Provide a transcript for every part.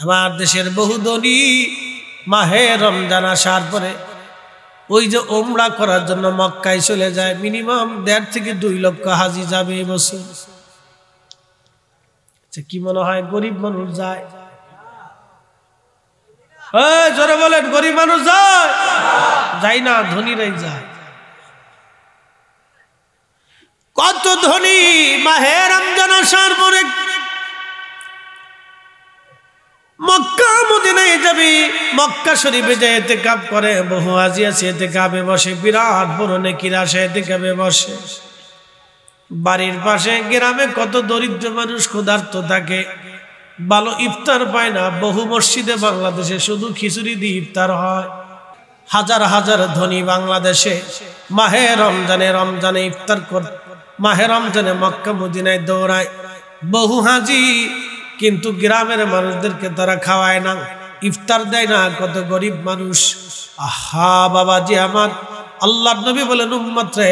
আমার দেশের বহু ধনী মাহে রমজান আসার পরে ওই যে উমরা করার জন্য মক্কায় চলে যায়, মিনিমাম 1.5 থেকে 2 লক্ষ হাজি যাবে এবছর। আচ্ছা, কি মনে হয় গরিব মানুষ যায়? জোরে বলেন, গরিব মানুষ যায়? যায় না, ধনীরাই যায়। কত ধনী মাহে রমজান আসার পরে মক্কা মদিনায় যাবি, মক্কা শরীফে যায় ইতিকাফ করে। বহু হাজি আছে ইতিকাফে বসে, বিরাট বড় নেকির আশায় ইতিকাফে বসে। বাড়ির পাশে গ্রামে কত দরিদ্র মানুষ ক্ষুধার্ত থাকে, ভালো ইফতার পায় না। বহু মসজিদে বাংলাদেশে শুধু খিচুড়ি দিয়ে ইফতার হয়। হাজার হাজার ধনী বাংলাদেশে মাহে রমজানে ইফতার কর, মাহে রমজানে মক্কা মদিনায় দৌড়ায়। বহু হাজি কিন্তু গ্রামের মানুষদেরকে তারা খাওয়ায় না, ইফতার দেয় না। কত গরিব মানুষ। আহা বাবাজি আমার, আল্লাহর নবী বলেন, উম্মত রে,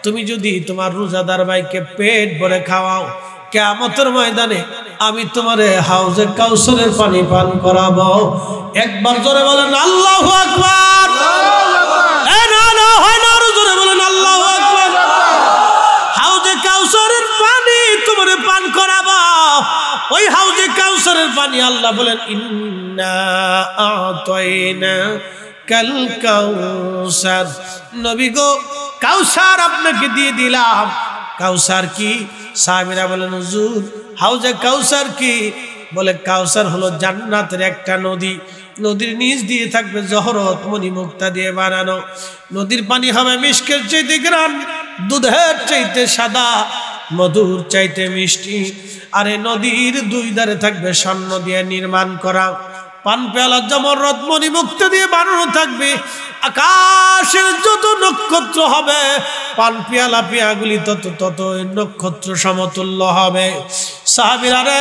তুমি যদি তোমার রোজাদার ভাইকে পেট ভরে খাওয়াও, কিয়ামতের ময়দানে আমি তোমারে হাউজে কাউসারের পানি পান করাবো। একবার জোরে বলেন আল্লাহু আকবার। জোরে বলেন আল্লাহু আকবার। হাউজে কাউসারের পানি তোমারে পান করাবো। ওই হাউজে কাউসারের পানি আল্লাহ বলেন, ইন্না আতাইনা কাল কাউসার। নবী গো, কাউসার আপনাকে দিয়ে দিলাম। কাউসার কি? সাহাবীরা বলেন, হুজুর হাউজে কাউসার কি? বলে, কাউসার হলো জান্নাতের একটা নদী। নদীর নিচ দিয়ে থাকবে জহরত মণিমুক্তা দিয়ে বানানো। নদীর পানি হবে মিষ্কের চাইতে গ্রান, দুধের চাইতে সাদা, মধুর চাইতে মিষ্টি। আর এই নদীর 2 ধারে থাকবে স্বর্ণ দিয়ে নির্মাণ করা। পান পেয়ালা জমরত মণিমুক্তা দিয়ে বানানো থাকবে। আকাশের যত নক্ষত্র হবে, পান পেয়ালা পেয়াগুলি তত নক্ষত্র সমতুল্য হবে। সাহাবীরা রে,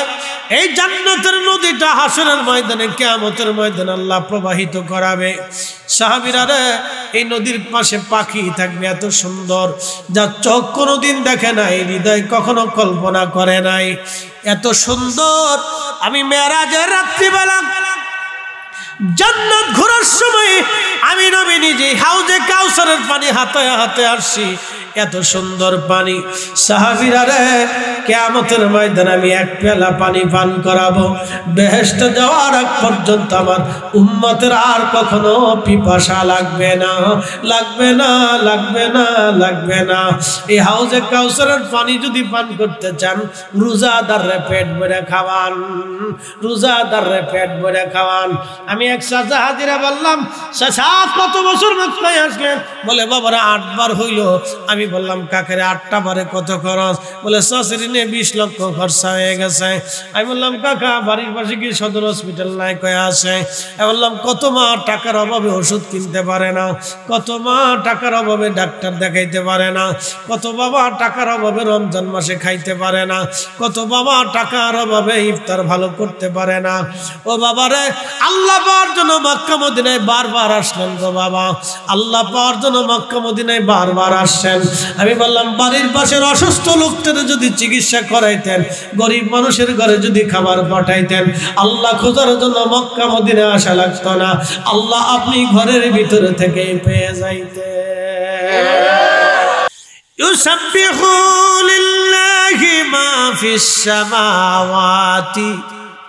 এই জান্নাতের নদীটা হাসরের ময়দানে, কিয়ামতের ময়দানে আল্লাহ প্রবাহিত করাবে। সাহাবীরা রে, এই নদীর পাশে পাখি থাকবে এত সুন্দর, যা চোখ কোনোদিন দেখে নাই, হৃদয় কখনো কল্পনা করে নাই। এত সুন্দর। আমি মেরাজের রাত্রিবেলা জান্নাত ঘোরার সময় আমি নবী নিজে হাউজে কাউসারের পানি হাতে হাতে আসছি। এত সুন্দর পানি। সাহাবীরা রে, কিয়ামতের ময়দানে আমি 1 পেয়ালা পানি পান করাবো। বেহেশতে যাওয়ার আগ পর্যন্ত আমার উম্মতের আর কখনো পিপাসা লাগবে না, লাগবে না, লাগবে না, লাগবে না। এই হাউজে কাউসারের পানি যদি পান করতে চান, রোজাদাররে পেট ভরে খাওয়ান, রোজাদাররে পেট ভরে খাওয়ান। আমি এক চাচা হাজিরা বললাম, চাচা কত বছর মক্কায় আসলেন? বলে, বাবারা 8 বার হইল। আমি বললাম, কাকেরে 8টা বারে কত খরচ? বলে, চাচির নিয়ে 20 লক্ষ খরচা হয়ে গেছে। আমি বললাম, কাকা বাড়ির পাশে কি সদর হসপিটাল নাই? কয়ে আছে। আমি বললাম, কত মা টাকার অভাবে ওষুধ কিনতে পারে না, কত মা টাকার অভাবে ডাক্তার দেখাইতে পারে না, কত বাবা টাকার অভাবে রমজান মাসে খাইতে পারে না, কত বাবা টাকার অভাবে ইফতার ভালো করতে পারে না। ও বাবারে, আল্লাহ পাওয়ার জন্য মক্কা মদিনায় বারবার আসলেন গো বাবা, আল্লাহ পাওয়ার জন্য মক্কা মদিনায় বারবার আসছেন। আমি বললাম, বাড়ির পাশের অসুস্থ লোকদের যদি চিকিৎসা করাইতেন, গরিব মানুষের ঘরে যদি খাবার পাঠাইতেন, আল্লাহ খোঁজার জন্য মক্কা মদিনায় আসা লাগতো না। আল্লাহ আপনি ঘরের ভিতরে থেকে পেয়ে যাইতেন। ইউসাব্বিহু লিল্লাহি মা ফিস সামাওয়াতি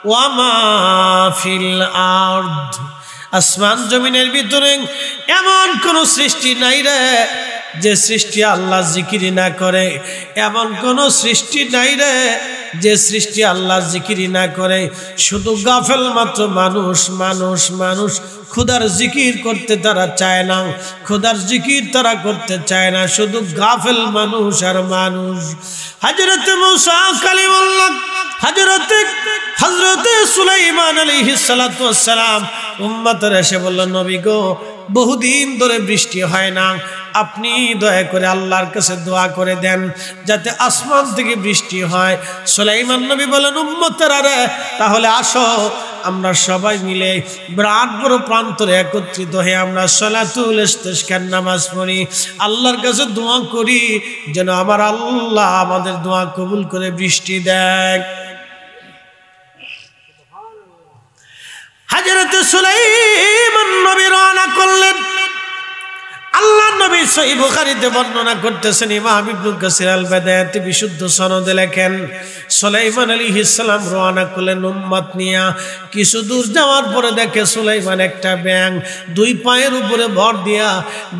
ওয়া মা ফিল আরদ। আসমান জমিনের ভিতরে এমন কোন সৃষ্টি নাই রে যে সৃষ্টি আল্লাহ জিকির না করে। এমন কোন সৃষ্টি নাই রে যে সৃষ্টি আল্লাহ জিকির না করে। শুধু গাফেল মাত্র মানুষ, মানুষ, মানুষ খুদার জিকির করতে তারা চায় না, খুদার জিকির তারা করতে চায় না। শুধু গাফেল মানুষ আর মানুষ। হযরতে মুসা কালিমুল্লাহ, হযরতে সুলাইমান আলাইহিস সালাতু ওয়াস সালাম উম্মতের এসে বলল, নবী গো, বহুদিন ধরে বৃষ্টি হয় না, আপনি দয়া করে আল্লাহর কাছে দোয়া করে দেন যাতে আসমান থেকে বৃষ্টি হয়। সুলাইমান নবী বলেন, উম্মতেরা রে, তাহলে আসো আমরা সবাই মিলে বিরাট বড় প্রান্তরে একত্রিত হয়ে আমরা সালাতুল ইস্তিসকার নামাজ পড়ি, আল্লাহর কাছে দোয়া করি যেন আমার আল্লাহ আমাদের দোয়া কবুল করে বৃষ্টি দেয়। হযরত সুলাইমান নবী রওনা করলেন। আল্লাহ নবী সহিহ বুখারীতে বর্ণনা করতেছেন, ইমাম ইবনে কাসির আল বাদায়াতে বিশুদ্ধ সনদে লেখেন, সুলাইমান আলাইহিস সালাম রওনা করলেন উম্মত নিয়া। কিছু দূর যাওয়ার পরে দেখে সুলাইমান একটা ব্যাঙ দুই পায়ের উপরে ভর দিয়া,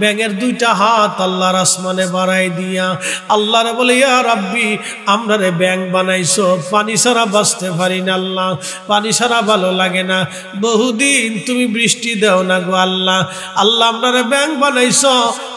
ব্যাঙের দুইটা হাত আল্লাহর আসমানে বাড়াই দিয়া আল্লাহরে বলে, ইয়া রাব্বি, আমরা রে ব্যাঙ বানাইছো, পানি ছাড়া বাঁচতে পারি না আল্লাহ, পানি ছাড়া ভালো লাগে না, বহুদিন তুমি বৃষ্টি দাও না গো আল্লাহ। আল্লাহ আমরা রে ব্যাঙ বানাইছো,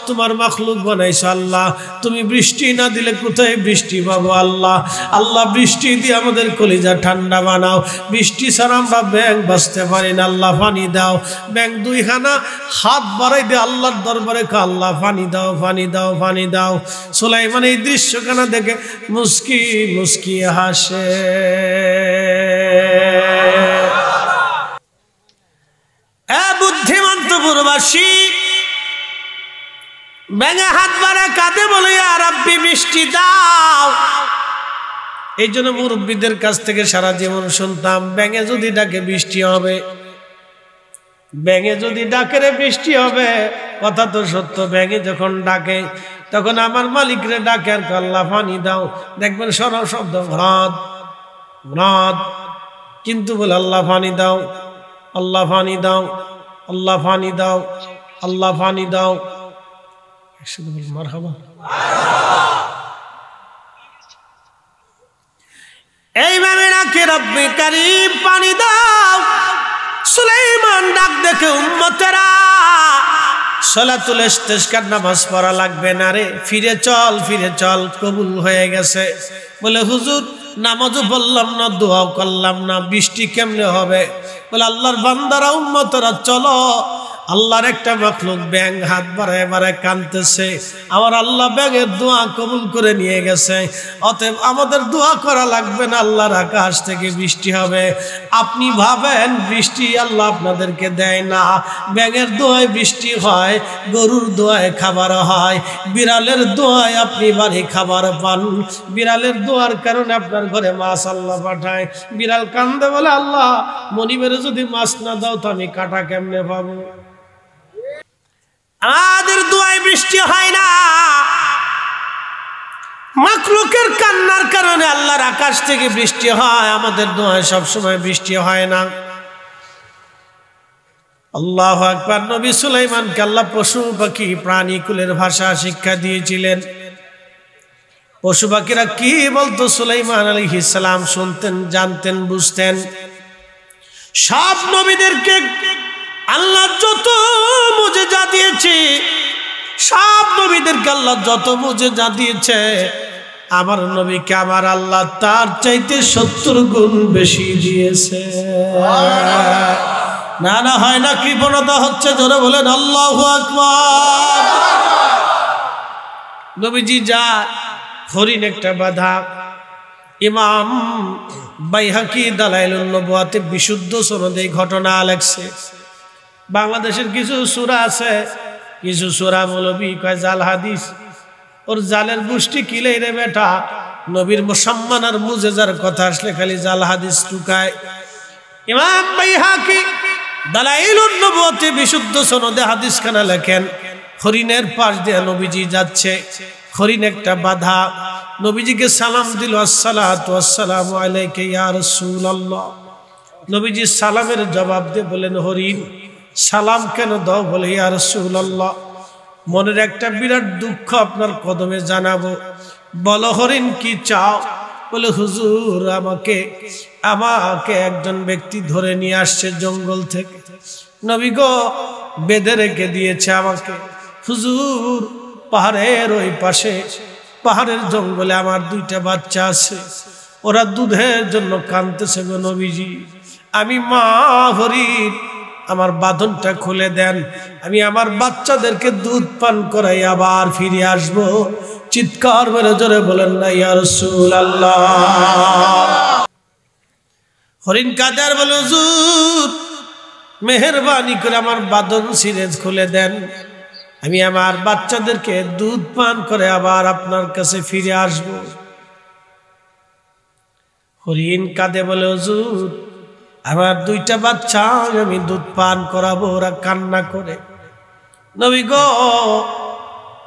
তোমার মাখলুক বানাইছো আল্লাহ, তুমি বৃষ্টি না দিলে কোথায় বৃষ্টি পাবো আল্লাহ। আল্লাহ বৃষ্টি দিয়ে আমাদের কলিজা ঠান্ডা বানাও, বৃষ্টি ছাড়া আমরা ব্যাঙ বাঁচতে পারি না আল্লাহ, পানি দাও। ব্যাঙ দুইখানা হাত বাড়াই দিয়ে আল্লাহর দরবারে আল্লাহ পানি দাও, পানি দাও, পানি দাও। সুলাইমান এই দৃশ্যখানা দেখে মুস্কি মুস্কি হাসে। বুদ্ধিমন্ত পুরবাসী ব্যাঙে হাত বাড়া কাঁদে বলে, ইয়া রাব্বি বৃষ্টি দাও। এই জন্য মুরব্বীদের কাছ থেকে সারা জীবন শুনতাম, ব্যাঙে যদি ডাকে বৃষ্টি হবে, ব্যাঙে যদি ডাকে রে বৃষ্টি হবে। কথা তো সত্য, ব্যাঙে যখন ডাকে তখন আমার মালিকরে ডাকে আর আল্লাহ পানি দাও, দেখবেন সরল শব্দ ভ্রাদ ভ্রাদ, কিন্তু বলে আল্লাহ পানি দাও, আল্লাহ পানি দাও, আল্লাহ পানি দাও, আল্লাহ পানি দাও। মারহাবা। এইভাবে ডাকে রব্বে কারীম পানি দাও। সুলাইমান ডাক দেখে উম্মতেরা, সালাতুল ইস্তিসকার নামাজ পড়া লাগবে না রে, ফিরে চল, ফিরে চল, কবুল হয়ে গেছে। বলে হুজুর নামাজও পড়লাম না, দোয়াও করলাম না, বৃষ্টি কেমনে হবে? বলে আল্লাহর বান্দারা উম্মতেরা চলো, আল্লাহর একটা মাখলুক ব্যাঙ হাত বাড়ায় বাড়ায় কাঁদতেছে, আমার আল্লাহ ব্যাঙের দোয়া কবুল করে নিয়ে গেছে, অতএব আমাদের দোয়া করা লাগবে না, আল্লাহর আকাশ থেকে বৃষ্টি হবে। আপনি ভাবেন বৃষ্টি আল্লাহ আপনাদেরকে দেয় না, ব্যাঙের দোয়ায় বৃষ্টি হয়, গরুর দোয়ায় খাবার হয়, বিড়ালের দোয়ায় আপনি বাড়ি খাবার পান, বিড়ালের দোয়ার কারণে আপনার ঘরে মাছ আল্লাহ পাঠায়। বিড়াল কান্দে বলে, আল্লাহ মনিবেরে যদি মাছ না দাও তো আমি কাটা কেমনে পাবো? আমাদের দোয়ায় বৃষ্টি হয় না, মাখলুকের কান্নার কারণে আল্লাহর আকাশ থেকে বৃষ্টি হয়, আমাদের দোয়ায় সবসময় বৃষ্টি হয় না। আল্লাহু আকবার। নবী সুলাইমানকে আল্লাহ পশু পাখি প্রাণী কুলের ভাষা শিক্ষা দিয়েছিলেন। পশু পাখিরা কি বলতো সুলাইমান আলাইহিস সালাম শুনতেন, জানতেন, বুঝতেন। সব নবীদেরকে আল্লাহ যত মুজিজা দিয়েছে, সব নবীদেরকে আল্লাহ যত মুজিজা দিয়েছে, আমার নবীকে আমার আল্লাহ তার চাইতে 70 গুণ বেশি দিয়েছে। না না হয় না, কৃপণতা হচ্ছে, জোরে বলেন আল্লাহু আকবার। নবীজি যা হরিণ একটা বাধা, ইমাম বাইহাকি দালাইলুন নবুয়াতে বিশুদ্ধ সনদে ঘটনা লেখছে। বাংলাদেশের কিছু সূরা আছে, কিছু সূরা মৌলবী কয় জাল হাদিস, ওর জালের গোষ্ঠী কিলাই রে বেটা, নবীর মুসাম্মান আর মুজেজার কথা আসলে খালি জাল হাদিস টুকায়। ইমাম বাইহাকি দালাইলুন নবুয়াতে বিশুদ্ধ সনদে হাদিস খানা লেখেন, হরিণের পাশ দিয়ে নবীজি যাচ্ছে, হরিণ একটা বাধা, নবীজিকে সালাম দিল, আসসালাতু আসসালামু আলাইকা ইয়া রাসূলুল্লাহ। নবীজি সালামের জবাব দিয়ে বলেন, হরিণ সালাম কেন দাও? বলে, ইয়া রাসূলুল্লাহ মনের একটা বিরাট দুঃখ আপনার কদমে জানাবো। বলো হরিণ কি চাও? বলে, হুজুর আমাকে একজন ব্যক্তি ধরে নিয়ে আসছে জঙ্গল থেকে, নবী গো বেঁধে রেখে দিয়েছে আমাকে। হুজুর পাহাড়ের ওই পাশে, পাহাড়ের জঙ্গলে আমার 2টা বাচ্চা আছে, ওরা দুধের জন্য কাঁদতেছে গো নবীজি। আমি মা হরিণ, আমার বাঁধনটা খুলে দেন, আমি আমার বাচ্চাদেরকে দুধ পান করাই আবার ফিরে আসবো। চিৎকার মেরে জোরে বলেন না ইয়া রাসূলুল্লাহ। হরিণ কাদের বলে, হুজুর মেহেরবানি করে আমার বাঁধন ছিঁড়ে খুলে দেন, আমি আমার বাচ্চাদেরকে দুধ পান করে আবার আপনার কাছে ফিরে আসব। হরিণ কাঁদে বলে, হুজুর আমার দুইটা বাচ্চা আমি দুধ পান করাবো, ওরা কান্না করে। নবী গো,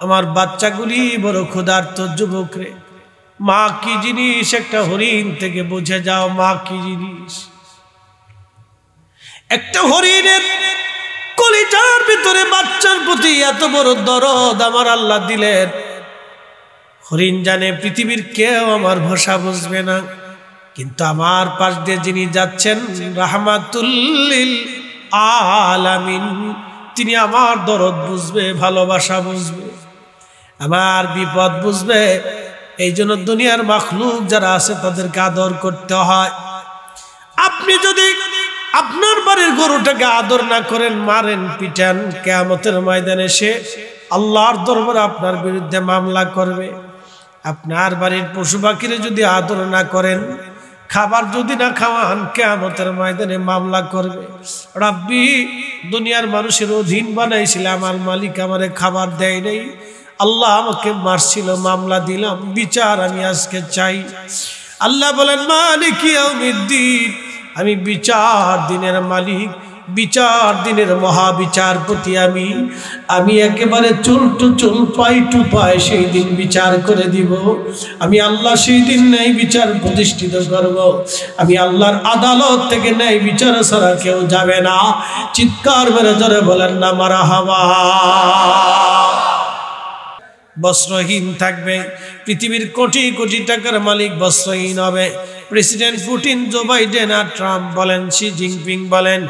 আমার বাচ্চাগুলি বড় ক্ষুধার্ত যুবক রে, মা কি জিনিস একটা হরিণ থেকে বুঝে যাও, মা কি জিনিস। একটা হরিণের কলিজার ভিতরে বাচ্চার প্রতি এত বড় দরদ আমার আল্লাহ দিলেন। হরিণ জানে পৃথিবীর কেউ আমার ভাষা বুঝবে না, কিন্তু আমার পাশ দিয়ে যিনি যাচ্ছেন রাহমাতুল লিল আলামিন, তিনি আমার দরদ বুঝবে, ভালোবাসা বুঝবে, আমার বিপদ বুঝবে। এই জন্য দুনিয়ার মাখলুক যারা আছে তাদেরকে আদর করতে হয়। আপনি যদি আপনার বাড়ির গরুটাকে আদর না করেন, মারেন, পিটান, কিয়ামতের ময়দানে সে আল্লাহর দরবারে আপনার বিরুদ্ধে মামলা করবে। আপনার বাড়ির পশু পাখিরে যদি আদর না করেন, খাবার যদি না খাওয়ান, কিয়ামতের ময়দানে মামলা করবে। রাব্বি, দুনিয়ার মানুষের অধীন বানাইছিল, আমার মালিক আমারে খাবার দেয় নাই, আল্লাহ আমাকে মারছিল, মামলা দিলাম, বিচার আমি আজকে চাই। আল্লাহ বলেন মালিক ইয়াউমিদ্দিন, আমি বিচার দিনের মালিক, বিচার দিনের মহাবিচারপতি, আমি একেবারে চুল টু চুল, পাই টু পাই সেই দিন বিচার করে দিব। আমি আল্লাহ সেই দিন ন্যায় বিচার প্রতিষ্ঠিত করব। আমি আল্লাহর আদালত থেকে ন্যায় বিচার ছাড়া কেউ যাবে না। চিৎকার মেরে জোরে বলেন না মারহাবা। বস্ত্রহীন থাকবে, পৃথিবীর কোটি কোটি টাকার মালিক বস্ত্রহীন হবে। প্রেসিডেন্ট পুতিন, জো বাইডেন আর ট্রাম্প বলেন, শি জিনপিং বলেন,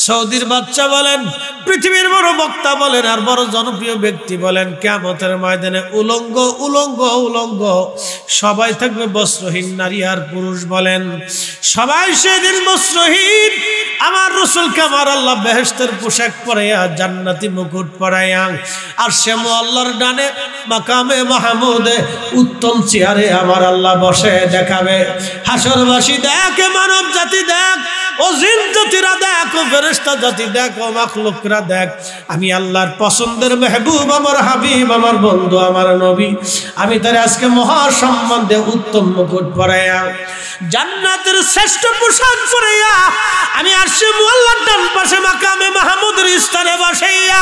সৌদির বাচ্চা বলেন, পৃথিবীর বড় বক্তা বলেন, আর বড় জনপ্রিয় ব্যক্তি বলেন, কিয়ামতের ময়দানে উলঙ্গ উলঙ্গ উলঙ্গ সবাই থাকবে বস্ত্রহীন, নারী আর পুরুষ বলেন, সবাই সেদিন বস্ত্রহীন। আমার রাসূলকে আমার আল্লাহ বেহেশতের পোশাক পরাইয়া, জান্নাতি মুকুট পরাইয়া, আর সে আল্লাহর ডানে মাকামে মাহমুদে উত্তম চেয়ারে আমার আল্লাহ বসে দেখাবে। হাসরবাসী দেখ, মানব জাতি দেখ, ও জিন জাতিরা দেখ, ও ফেরেশতা জাতি দেখ, ও মাখলুকরা দেখ, আমি আল্লাহর পছন্দের মেহবুব, আমার হাবিব, আমার বন্ধু, আমার নবী, আমি তার আজকে মহা সম্মান দিয়ে উত্তম মুকুট পরাইয়া, জান্নাতের শ্রেষ্ঠ পোশাক পরাইয়া, আমি আরশে মুআল্লার ডান পাশে মাকামে মাহমুদের স্থানে বসাইয়া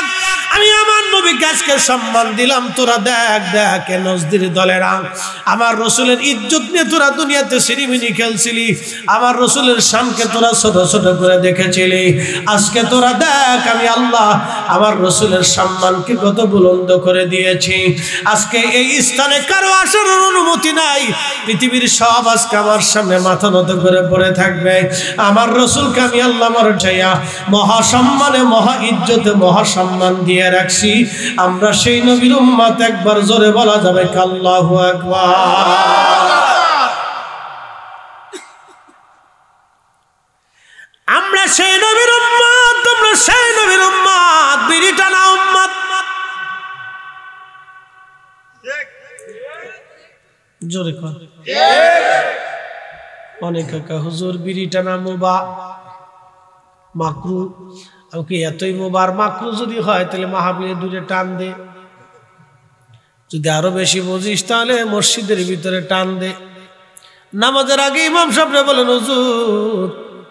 আমি আমার নবীকে আজকে সম্মান দিলাম। তোরা দেখ দেখ, নজদির দলেরা, আমার রসুলের ইজ্জত নিয়ে তোরা দুনিয়াতে সিরিমিনি খেলছিলি, আমার রসুলের শানকে তোরা ছোট ছোট করে দেখেছিলি, আজকে তোরা দেখ আমি আল্লাহ আমার রসুলের সম্মানকে কত বুলন্দ করে দিয়েছি। আজকে এই স্থানে কারো আসার অনুমতি নাই, পৃথিবীর সব আজকে আমার সামনে মাথা নত করে পড়ে থাকবে। আমার রসুলকে আমি আল্লাহ আমার চাইয়া মহা সম্মানে, মহা ইজ্জতে, মহা সম্মান দিয়ে রাখছি। আমরা সেই নবীর উম্মত, একবার জোরে বলা যাবে আল্লাহু আকবার। আমরা সেই নবীর উম্মত, তোমরা সেই নবীর উম্মত, বিড়ি টানা উম্মত। জোরে কর। অনেক কাকা হুজুর বিড়ি টানা মুবা মাকরু, আমাকে এতই মোবার, মাকরু যদি হয় তাহলে মাহফিলে দূরে টান দে, যদি আরো বেশি বুঝিস তাহলে মসজিদের ভিতরে টান দে। নামাজের আগে ইমাম সাহেবরা বলেন হুজুর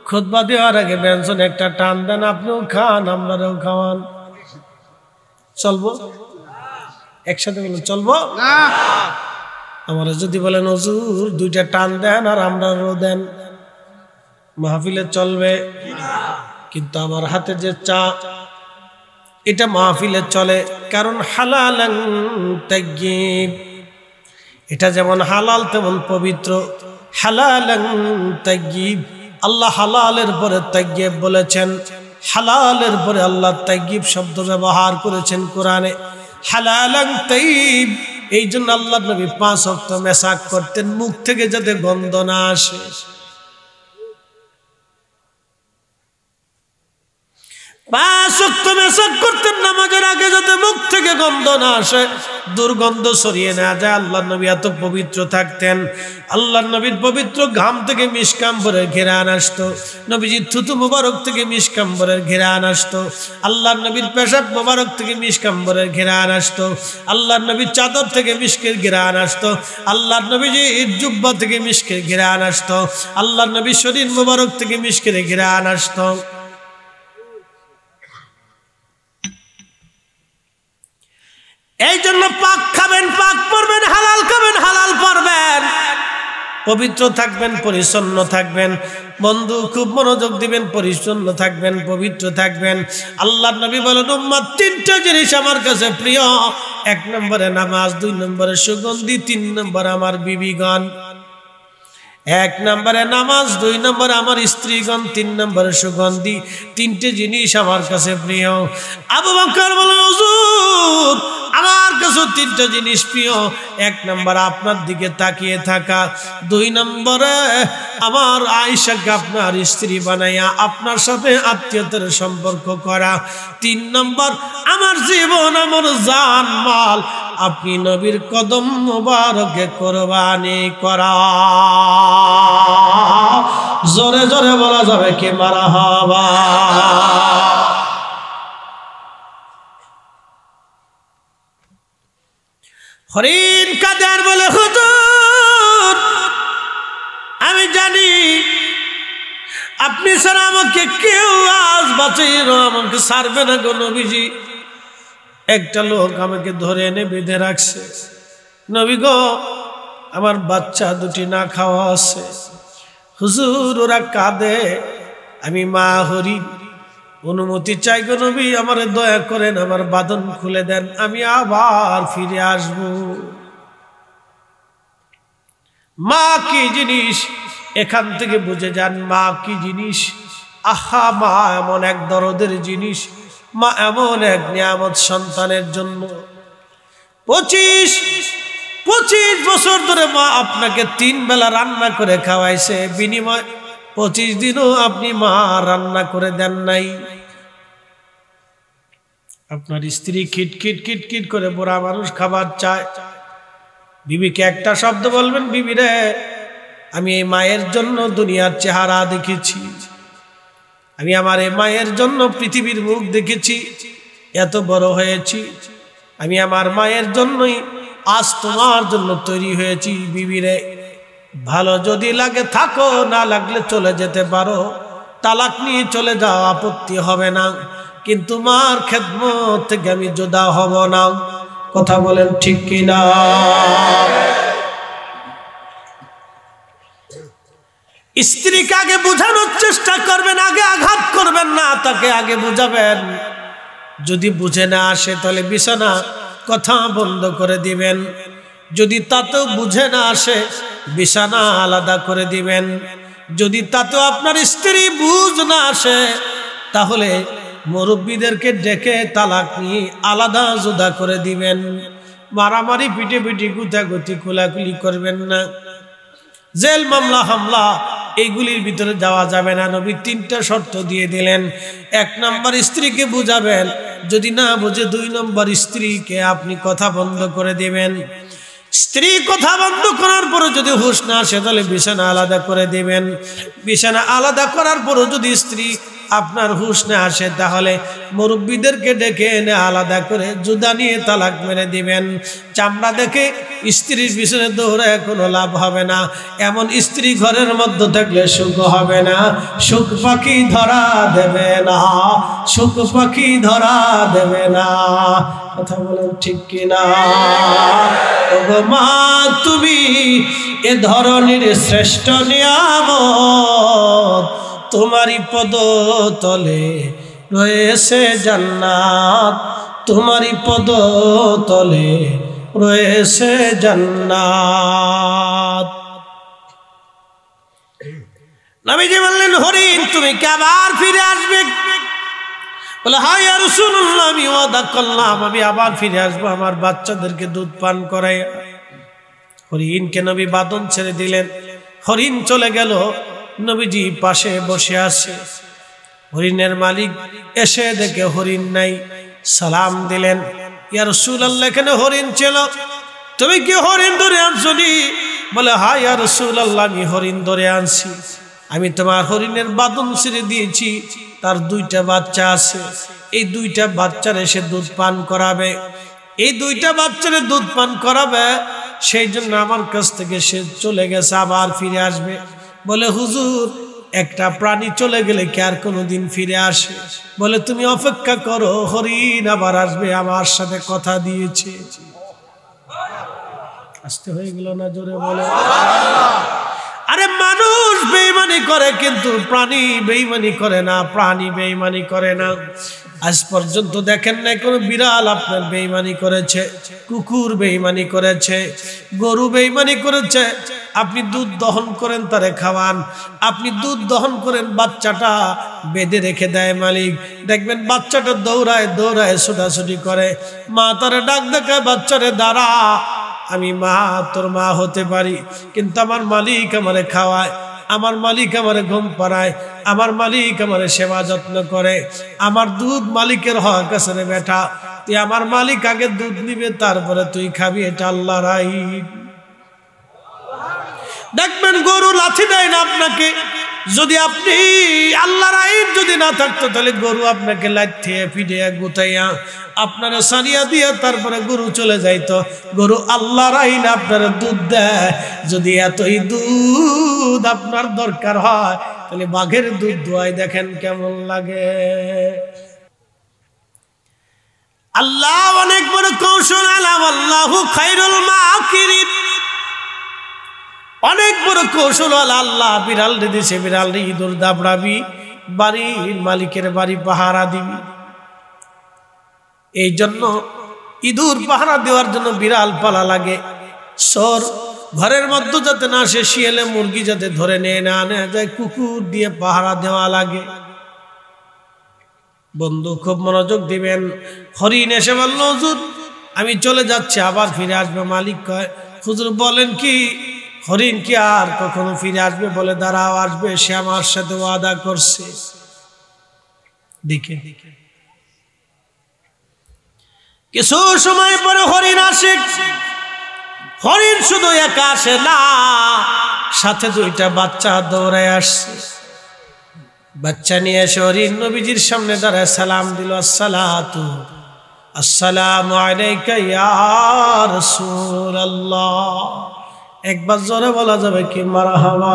খুতবা দেওয়ার আগে ব্যঞ্জন একটা টান দেন, আপনিও খান আমরাও খাওয়ান। চলবো? একসাথে বলেন চলবো না। আমরা যদি বলেন হুজুর দুইটা টান দেন আর আমরাও দেন, মাহফিলে চলবে? কিন্তু আমার হাতে যে চা, এটা মাহফিলে চলে, কারণ হালালান তাইয়্যিব, এটা যেমন হালাল তেমন পবিত্র। হালালান তাইয়্যিব, আল্লাহ হালালের পরে তাইয়্যিব বলেছেন, হালালের পরে আল্লাহ তাইয়্যিব শব্দ ব্যবহার করেছেন কোরআনে। হালালান তাইয়্যিব, এই জন্য আল্লাহ নবী 5 ওয়াক্ত মেসাক করতেন, মুখ থেকে যাতে গন্ধ না আসে। 5 ওয়াক্ত মেসাক করতেন, নামাজের আগে যাতে মুখ থেকে গন্ধ না আসে, দুর্গন্ধ ছড়িয়ে না যায়। আল্লাহর নবী এত পবিত্র থাকতেন। আল্লাহর নবীর পবিত্র ঘাম থেকে মিশকাম্বরের ঘেরান আসতো, নবীজির থুতু মুবারক থেকে মিশকাম্বরের ঘেরান আসতো, আল্লাহর নবীর পেশাব মুবারক থেকে মিশকাম্বরের ঘেরান আসতো, আল্লাহর নবীর চাদর থেকে মিশকের ঘেরান আসতো, আল্লাহর নবীজির জুব্বা থেকে মিশকের ঘেরান আসতো, আল্লাহর নবীর শরীর মুবারক থেকে মিশকের ঘেরান আসতো। এই জন্য পাক খাবেন, পাক পরবেন, হালাল খাবেন, হালাল পরবেন, পবিত্র থাকবেন, পরিচ্ছন্ন থাকবেন। বন্ধু খুব মনোযোগ দিবেন, পরিচ্ছন্ন থাকবেন, পবিত্র থাকবেন। আল্লাহর নবী বলেন, উম্মত 3টা জিনিস আমার কাছে প্রিয়। 1 নম্বরে নামাজ, 2 নম্বরে সুগন্ধি, 3 নম্বরে আমার বিবিগণ। 1 নম্বরে নামাজ, 2 নম্বরে আমার স্ত্রীগণ, 3 নম্বরে সুগন্ধি। 3টে জিনিস আমার কাছে প্রিয়। আবু বকর বলে, হুজুর আমার কাছে 3টা জিনিস প্রিয়। 1 নম্বর আপনার দিকে তাকিয়ে থাকা, 2 নম্বরে আমার আয়েশাকে আপনার স্ত্রী বানাইয়া আপনার সাথে আত্মীয়তার সম্পর্ক করা, 3 নম্বর আমার জীবন, আমার জান মাল আপনি নবীর কদম মোবারকে কোরবানি করা। জোরে জোরে বলা যাবে কি মারহাবা। হরিণ কাদের বলে, হুজুর আমি জানি আপনি ছাড়া আমাকে কেউ আজ বাঁচিয়ে আমাকে ছাড়বে না গো নবীজি। একটা লোক আমাকে ধরে এনে বেঁধে রাখছে, নবী গো আমার বাচ্চা 2টি না খাওয়া আছে। হুজুর ওরা কাঁদে, আমি মা হরিণ, অনুমতি চাই গো নবী, আমারে দয়া করেন, আমার বাঁধন খুলে দেন, আমি আবার ফিরে আসব। মা কি জিনিস এখান থেকে বুঝে যান, মা কি জিনিস। আহা, মা এমন এক দরদের জিনিস, মা এমন এক নিয়ামত সন্তানের জন্য। 25 বছর ধরে মা আপনাকে 3 বেলা রান্না করে খাওয়াইছে, বিনিময় 25 দিনও আপনি মা রান্না করে দেন নাই। আপনার স্ত্রী খিটখিট খিটখিট করে বুড়া মানুষ খাবার চায়, বিবিকে একটা শব্দ বলবেন, বিবি রে আমি এই মায়ের জন্য দুনিয়ার চেহারা দেখেছি, আমি আমার এই মায়ের জন্য পৃথিবীর মুখ দেখেছি, এত বড় হয়েছি, আমি আমার মায়ের জন্যই আজ তোমার জন্য তৈরি হয়েছি। বিবিরে ভালো যদি লাগে থাকো, না লাগলে চলে যেতে পারো, তালাক নিয়ে চলে যাও, আপত্তি হবে না, কিন্তু মার খেদমত থেকে আমি জুদা হব না। কথা বলেন ঠিক কিনা? স্ত্রীকে আগে বোঝানোর চেষ্টা করবেন, আগে আঘাত করবেন না, তাকে আগে বুঝাবেন। যদি বুঝে না আসে তাহলে বিছানা কথা বন্ধ করে দিবেন। যদি তাতেও বুঝে না আসে বিছানা আলাদা করে দিবেন। যদি তাতেও আপনার স্ত্রী বুঝ না আসে তাহলে মুরব্বীদেরকে ডেকে তালাক নিয়ে আলাদা জুদা করে দিবেন। মারামারি, পিটি গুতাগুতি, কোলাকুলি করবেন না। জেল, মামলা, হামলা এইগুলির ভিতরে যাওয়া যাবে না। নবী 3টা শর্ত দিয়ে দিলেন। 1 নম্বর স্ত্রীকে বুঝাবেন, যদি না বুঝে 2 নম্বর স্ত্রীকে আপনি কথা বন্ধ করে দিবেন। স্ত্রী কথা বন্ধ করার পরে যদি হুঁশ না আসে তাহলে বিছানা আলাদা করে দিবেন। বিছানা আলাদা করার পরও যদি স্ত্রী আপনার হুঁশ না আসে তাহলে মুরব্বীদেরকে ডেকে এনে আলাদা করে জুদা নিয়ে তালাক মেরে দিবেন। চামড়া দেখে স্ত্রীর পিছনে দৌড়ায় কোনো লাভ হবে না। এমন স্ত্রী ঘরের মধ্যে থাকলে সুখ হবে না। সুখ পাখি ধরা দেবে না, সুখ পাখি ধরা দেবে না। কথা বলেন ঠিক কিনা? ওগো মা, তুমি এ ধরনের শ্রেষ্ঠ নিয়ামত, তোমারই পদ তলে রয়েছে জান্নাত, তোমারই পদ তলে রয়েছে জান্নাত। নবীজি বললেন, হরিণ তুমি কি আবার ফিরে আসবে? বলে, হ্যাঁ ইয়া রাসূলুল্লাহ, আমি ওয়াদা করলাম আমি আবার ফিরে আসবো আমার বাচ্চাদেরকে দুধ পান করাই। হরিণকে নবী বাঁধন ছেড়ে দিলেন। হরিণ চলে গেল, নবীজি পাশে বসে আছে। হরিণের মালিক এসে দেখে হরিণ নাই, সালাম দিলেন, ইয়া রাসূলুল্লাহ এখানে হরিণ ছিল, তুমি কি হরিণ ধরে আনছো? বলে হ্যাঁ ইয়া রাসূলুল্লাহ, আমি হরিণ ধরে আনছি। আমি তোমার হরিণের বাঁধন ছেড়ে দিয়েছি, তার 2টা বাচ্চা আছে, এই 2টা বাচ্চার এসে দুধ পান করাবে, এই 2টা বাচ্চারে দুধ পান করাবে, সেই জন্য আমার কাছ থেকে সে চলে গেছে, আবার ফিরে আসবে। বলে হুজুর, একটা প্রাণী চলে গেলে কি আর কোনোদিন ফিরে আসে? বলে তুমি অপেক্ষা করো, হরিণ আবার আসবে, আমার সাথে কথা দিয়েছে। আসতে হয়ে গেল না? জোরে বলে। আরে মানুষ বেঈমানি করে কিন্তু প্রাণী বেঈমানি করে না, প্রাণী বেঈমানি করে না। আজ পর্যন্ত দেখেন না কোনো বিড়াল আপনার বেঈমানি করেছে, কুকুর বেঈমানি করেছে, গরু বেঈমানি করেছে। আপনি দুধ দহন করেন, তারে খাওয়ান, আপনি দুধ দহন করেন, বাচ্চাটা বেঁধে রেখে দেয় মালিক, দেখবেন বাচ্চাটা দৌড়ায় দৌড়ায় ছোটাছুটি করে, মা তারে ডাক দেখায়, বাচ্চারে দাঁড়া, আমি মা, তোর মা হতে পারি, কিন্তু আমার মালিক আমারে খাওয়ায়, আমার মালিক আমারে ঘুম পাড়ায়, আমার মালিক আমারে সেবা যত্ন করে, আমার দুধ মালিকের হক আছে রে বেটা, তুই আমার মালিক আগে দুধ নিবে, তারপরে তুই খাবি, এটা আল্লাহর আইন। দেখবেন গরু লাথি দেয় না আপনাকে, যদি আপনি আল্লাহর আইন যদি না থাকতো, তাহলে গরু আপনাকে লাথিয়ে পিটিয়ে গুতাইয়া আপনারা সারিয়া দিয়ে তারপরে গরু চলে যাইতো। গরু আল্লাহর আইন আপনারা দুধ দেয়। যদি এতই দুধ আপনার দরকার হয়, তাহলে বাঘের দুধ দোয়াই দেখেন কেমন লাগে। আল্লাহ অনেক বড় কৌশল, আল্লাহু খায়রুল মাকিরিন, অনেক বড় কৌশল আল্লাহ। বিড়াল দিছে, বিড়াল ইঁদুর দাবড়াবি, বাড়ির মালিকের বাড়ি পাহারা দিবি। এই জন্য ইঁদুর পাহারা দেওয়ার জন্য বিড়াল পালা লাগে, সর ঘরের মধ্যে যাতে না আসে, শিয়ালে মুরগি যাতে ধরে নিয়ে না আনে যায়, কুকুর দিয়ে পাহারা দেওয়া লাগে। বন্ধু খুব মনোযোগ দিবেন। হরিণ এসে বলল, হুজুর আমি চলে যাচ্ছি, আবার ফিরে আসবে। মালিক কয়, হুজুর বলেন কি, হরিণ কি আর কখনো ফিরে আসবে? বলে দাঁড়াও, আসবে, সে আমার সাথে ওয়াদা করছে। দেখে কিছু সময় পরে হরিণ আসে। হরিণ শুধু একা আসে না, সাথে 2টা বাচ্চা দৌড়ায় আসছে। বাচ্চা নিয়ে এসে হরিণ নবীজির সামনে দাঁড়ায় সালাম দিল, আসসালাতু আসসালামু আলাইকা ইয়া রাসূলুল্লাহ। একবার জোরে বলা যাবে কি মারহাবা?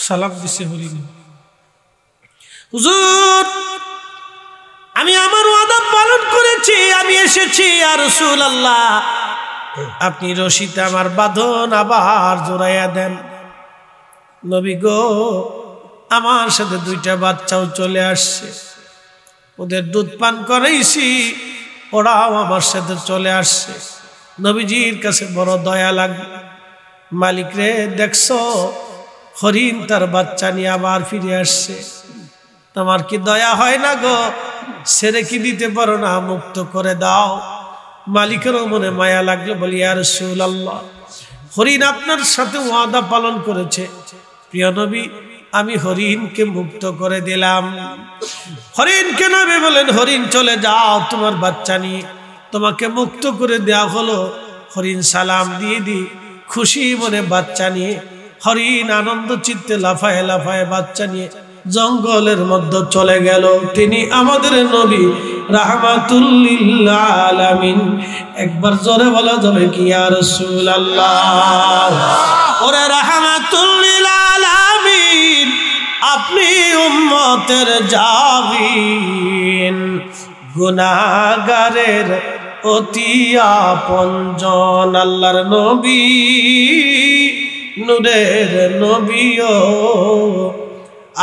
সালাম দিছে হরিণ। হুজুর আমি আমার ওয়াদা পালন করেছি, আমি এসেছি ইয়া রাসূলুল্লাহ, আপনি রশিতে আমার বাঁধন আবার জোড়াইয়া দেন। নবী গো, আমার সাথে 2টা বাচ্চাও চলে আসছে, ওদের দুধ পান করাইছি, ওরাও আমার সাথে চলে আসছে। নবীজির কাছে বড় দয়া লাগে। মালিক রে, দেখছো হরিণ তার বাচ্চা নিয়ে আবার ফিরে আসছে, তোমার কি দয়া হয় না গো? ছেড়ে কি দিতে পারো না? মুক্ত করে দাও। মালিকেরও মনে মায়া লাগলো, বলি ইয়া রাসূলুল্লাহ, হরিণ আপনার সাথে ওয়াদা পালন করেছে, প্রিয় নবী আমি হরিণকে মুক্ত করে দিলাম। হরিণকে নবী বলেন, হরিণ চলে যাও তোমার বাচ্চা নিয়ে, তোমাকে মুক্ত করে দেওয়া হলো। হরিণ সালাম দিয়ে খুশি মনে বাচ্চা নিয়ে, হরিণ আনন্দ চিত্তে লাফায় লাফায় বাচ্চা নিয়ে জঙ্গলের মধ্যে চলে গেল। তিনি আমাদের নবী রাহমাতুল লিল আলামিন। একবার জোরে বলা যাবে কি ইয়া রাসূলুল্লাহ? ওরে রাহমাতুল লিল আলামিন, আপনি উম্মতের জাবিন, গুনাহগারের অতি আপনজন, আল্লাহর নবী নূরের নবীও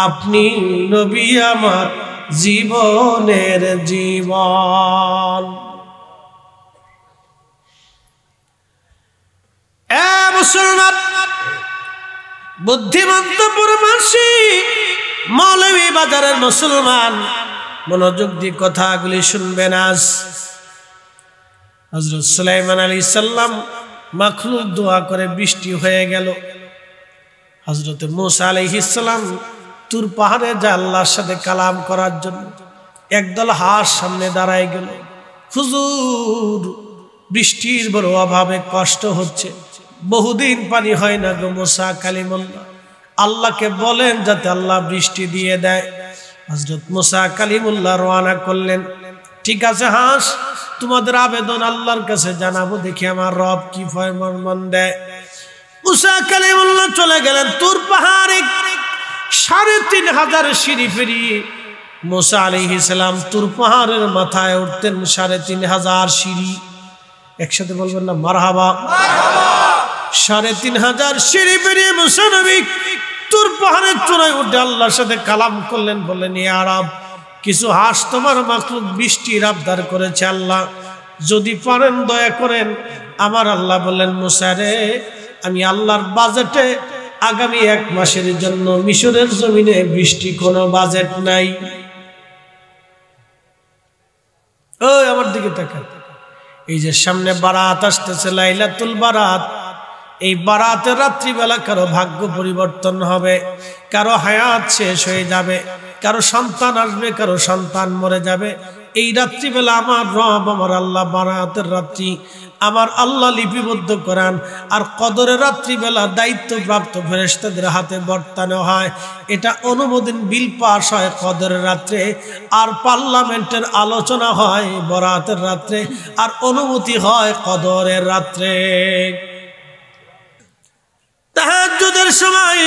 আপনি, নবী আমার জীবনের জীবন। এ মুসলমান, বুদ্ধিমন্ত পরমাসী মৌলভী বাজারের মুসলমান, মনোযোগ দিয়ে কথাগুলি শুনবেন। আজ হযরত সুলাইমান আলাইহিস সালাম মাখলুক দোয়া করে বৃষ্টি হয়ে গেল। হযরত মূসা আলাইহিস সালাম তুর পাহাড়ে যায় আল্লাহর সাথে কালাম করার জন্য। একদল হাঁস সামনে দাঁড়ায় গেল। হুজুর, বৃষ্টির বড় অভাবে কষ্ট হচ্ছে, বহুদিন পানি হয় না গো মূসা কালিমুল্লাহ, আল্লাহকে বলেন যাতে আল্লাহ বৃষ্টি দিয়ে দেয়। হযরত মূসা কালিমুল্লাহ রওনা করলেন। ঠিক আছে হাঁস, তোমাদের আবেদন আল্লাহর কাছে জানাবো, দেখি আমার রব কি ফরমান দেয়। মূসা কালিমুল্লাহ চলে গেলেন তুর পাহাড়ে। ৩৫০০ সিঁড়ি পেরিয়ে মূসা আলাইহিস সালাম তুর পাহাড়ের মাথায় উঠতেন। ৩৫০০ সিঁড়ি, একসাথে বলবেন না মারহাবা। ৩৫০০ সিঁড়ি পেরিয়ে মূসা নবী তুর পাহাড়ের চূড়ায় উঠে আল্লাহর সাথে কালাম করলেন। বললেন, ইয়া রব, কিছু হাঁস তোমার মাখলুক বৃষ্টির আবদার করেছে, আল্লাহ যদি পারেন দয়া করেন। আমার আল্লাহ বললেন, মূসা রে, আমি আল্লাহর বাজেটে আগামী 1 মাসের জন্য মিশরের জমিনে বৃষ্টি কোনো বাজেট নাই। ওই আমার দিকে তাকান, এই যে সামনে বারাত আসতেছে, লাইলাতুল বারাত। এই বারাতের রাত্রিবেলা কারো ভাগ্য পরিবর্তন হবে, কারো হায়াত শেষ হয়ে যাবে, কারো সন্তান আসবে, কারো সন্তান মরে যাবে। এই রাত্রিবেলা আমার রব, আমার আল্লাহ বারাতের রাত্রি আমার আল্লাহ লিপিবদ্ধ করান। আর কদরের রাত্রিবেলা দায়িত্বপ্রাপ্ত ফেরেশতাদের হাতে বর্তানো হয়। এটা অনুমোদন বিল পাস হয় কদরের রাত্রে, আর পার্লামেন্টের আলোচনা হয় বরাতের রাত্রে, আর অনুমতি হয় কদরের রাত্রে। তাহাজ্জুদের সময়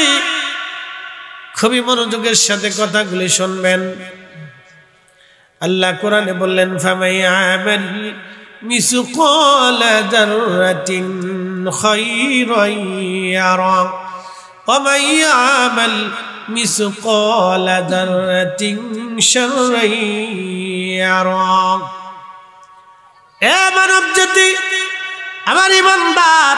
খুবই মনোযোগের সাথে কথাগুলি শুনবেন। আল্লাহ কোরআনে বললেন, ফামাইয়ামাল মিসকালা যাররাতিন খায়রান ইয়ারা ওয়া মাইয়ামাল মিসকালা যাররাতিন শাররান ইয়ারা। এ মানব জাতি, আমার ইমানদার,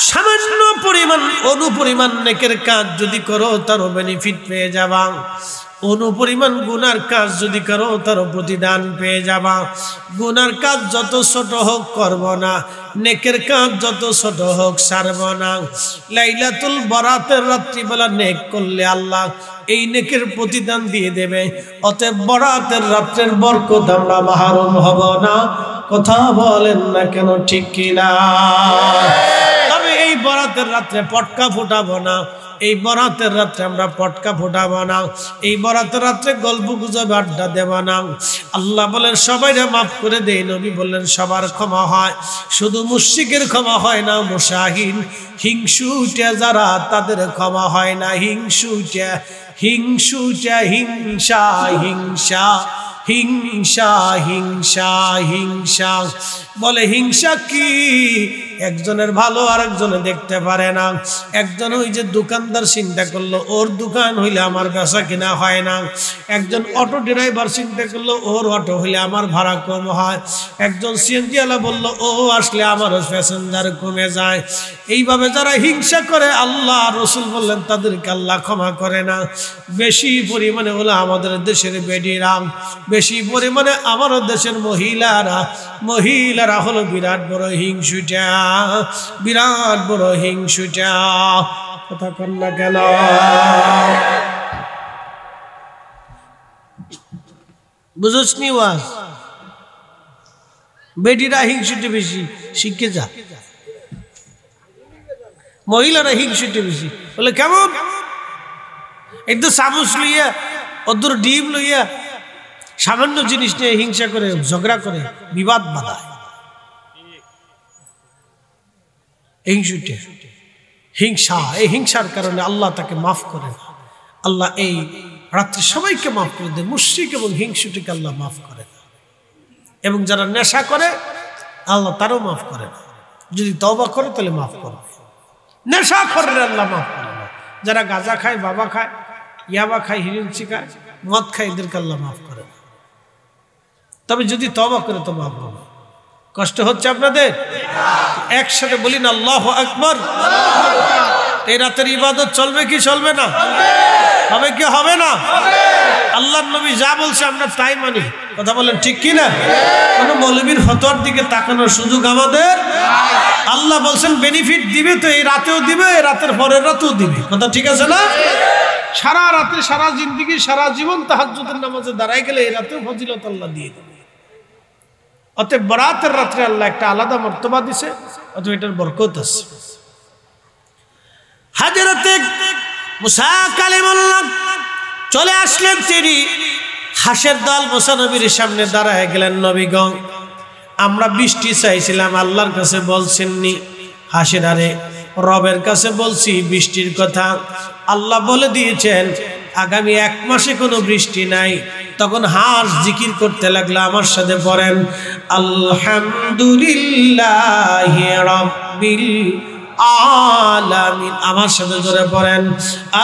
সামান্য পরিমাণ অনুপরিমাণ নেকের কাজ যদি করো তারও বেনিফিট পেয়ে যাবা, অনুপরিমাণ গুনার কাজ যদি করো তারও প্রতিদান পেয়ে যাবা। গুনার কাজ যত ছোট হোক করব না, নেকের কাজ যত ছোট হোক ছাড়ব না। লাইলাতুল বারাতের রাত্রিবেলা নেক করলে আল্লাহ এই নেকের প্রতিদান দিয়ে দেবে। অতএব বরাতের রাত্রের বরকত আমরা মাহরুম হব না। কথা বলেন না কেন, ঠিক কিনা? তবে এই বরাতের রাত্রে পটকা ফুটাবো না, এই বরাতের রাত্রে আমরা পটকা ফোটাবো না, এই বরাতের রাত্রে গল্প গুজব আড্ডা দেব না। আল্লাহ বলেন সবাইরে মাফ করে দেই, নবী বললেন সবার ক্ষমা হয়, শুধু মুশরিকের ক্ষমা হয় না, মুশাহিন হিংসুটা যারা তাদের ক্ষমা হয় না। হিংসুটা হিংসা হিংসা হিংসা হিংসা হিংসা বলে। হিংসা কি? একজনের ভালো আর একজনে দেখতে পারে না। একজন ওই যে দোকানদার চিন্তা করলো ওর দোকান হইলে আমার বেচা কিনা হয় না, একজন অটো ড্রাইভার চিন্তা করলো ওর অটো হইলে আমার ভাড়া কম হয়, একজন সিএনজি ওয়ালা বললো ও আসলে আমারও প্যাসেঞ্জার কমে যায়। এইভাবে যারা হিংসা করে আল্লাহ রসুল বললেন তাদেরকে আল্লাহ ক্ষমা করে না। বেশি পরিমাণে হলো আমাদের দেশের বেডিরা, বেশি পরিমাণে আমাদের দেশের মহিলারা হলো বিরাট বড় হিংসুটা, বিরাট বড় হিংসুটা। কথা কন না কেন? বুঝছনি ওয়াজ? বেডিরা হিংসুটে বেশি, শিখে যা। মহিলারা হিংসুটে বেশি। বলে কেমন? একদম চামচ লইয়া, অদূর ডিম লইয়া, সামান্য জিনিস নিয়ে হিংসা করে, ঝগড়া করে, বিবাদ বাঁধায়। হিংসা, এই হিংসার কারণে আল্লাহ তাকে মাফ করে। আল্লাহ এই রাত্রে সবাইকে মাফ করে দেয়, মুশরিক এবং হিংসুটিকে আল্লাহ মাফ করে। এবং যারা নেশা করে আল্লাহ তারও মাফ করে না, যদি তওবা করে তাহলে মাফ করবে। নেশা করে আল্লাহ মাফ করে না। যারা গাঁজা খায়, বাবা খায়, ইয়াবা খায়, হিরোইন খায়, মদ খায়, এদেরকে আল্লাহ মাফ করে না। তবে যদি তওবা করে তো মাফ হবে। কষ্ট হচ্ছে আপনাদের? একসাথে বলি না আল্লাহু আকবার। এই রাতের ইবাদত চলবে কি চলবে না? হবে কি হবে না? আল্লাহর নবী যা বলছে আমরা তাই মানি। কথা বলেন ঠিক কি না? কোনো মৌলবীর ফতোয়ার দিকে তাকানোর সুযোগ আমাদের। আল্লাহ বলছেন বেনিফিট দিবে তো এই রাতেও দিবে, এই রাতের পরের রাতেও দিবে। কথা ঠিক আছে না? সারা রাতে, সারা জিন্দেগি, সারা জীবন তাহাজ্জুদের নামাজে দাঁড়ায় গেলে এই রাতেও ফজিলত আল্লাহ দিয়ে দেবে। অতএব বরাতের রাত্রে আল্লাহ একটা আলাদা মর্তবা দিছে, অতএব এটার বরকত আছে। হযরতে মুসা কালিমুল্লাহ চলে আসলেন, তিনি হাঁসের দল মুসা নবীর সামনে দাঁড়ায় গেলেন। নবী গো, আমরা বৃষ্টি চাইছিলাম, আল্লাহর কাছে বলছেননি। হাঁসের আরে রবের কাছে বলছি বৃষ্টির কথা, আল্লাহ বলে দিয়েছেন আগামী 1 মাসে কোনো বৃষ্টি নাই। তখন হাঁস জিকির করতে লাগলো, আমার সাথে পড়েন আলহামদুলিল্লাহি রাব্বিল আলামিন। আমার সাথে জোরে পড়েন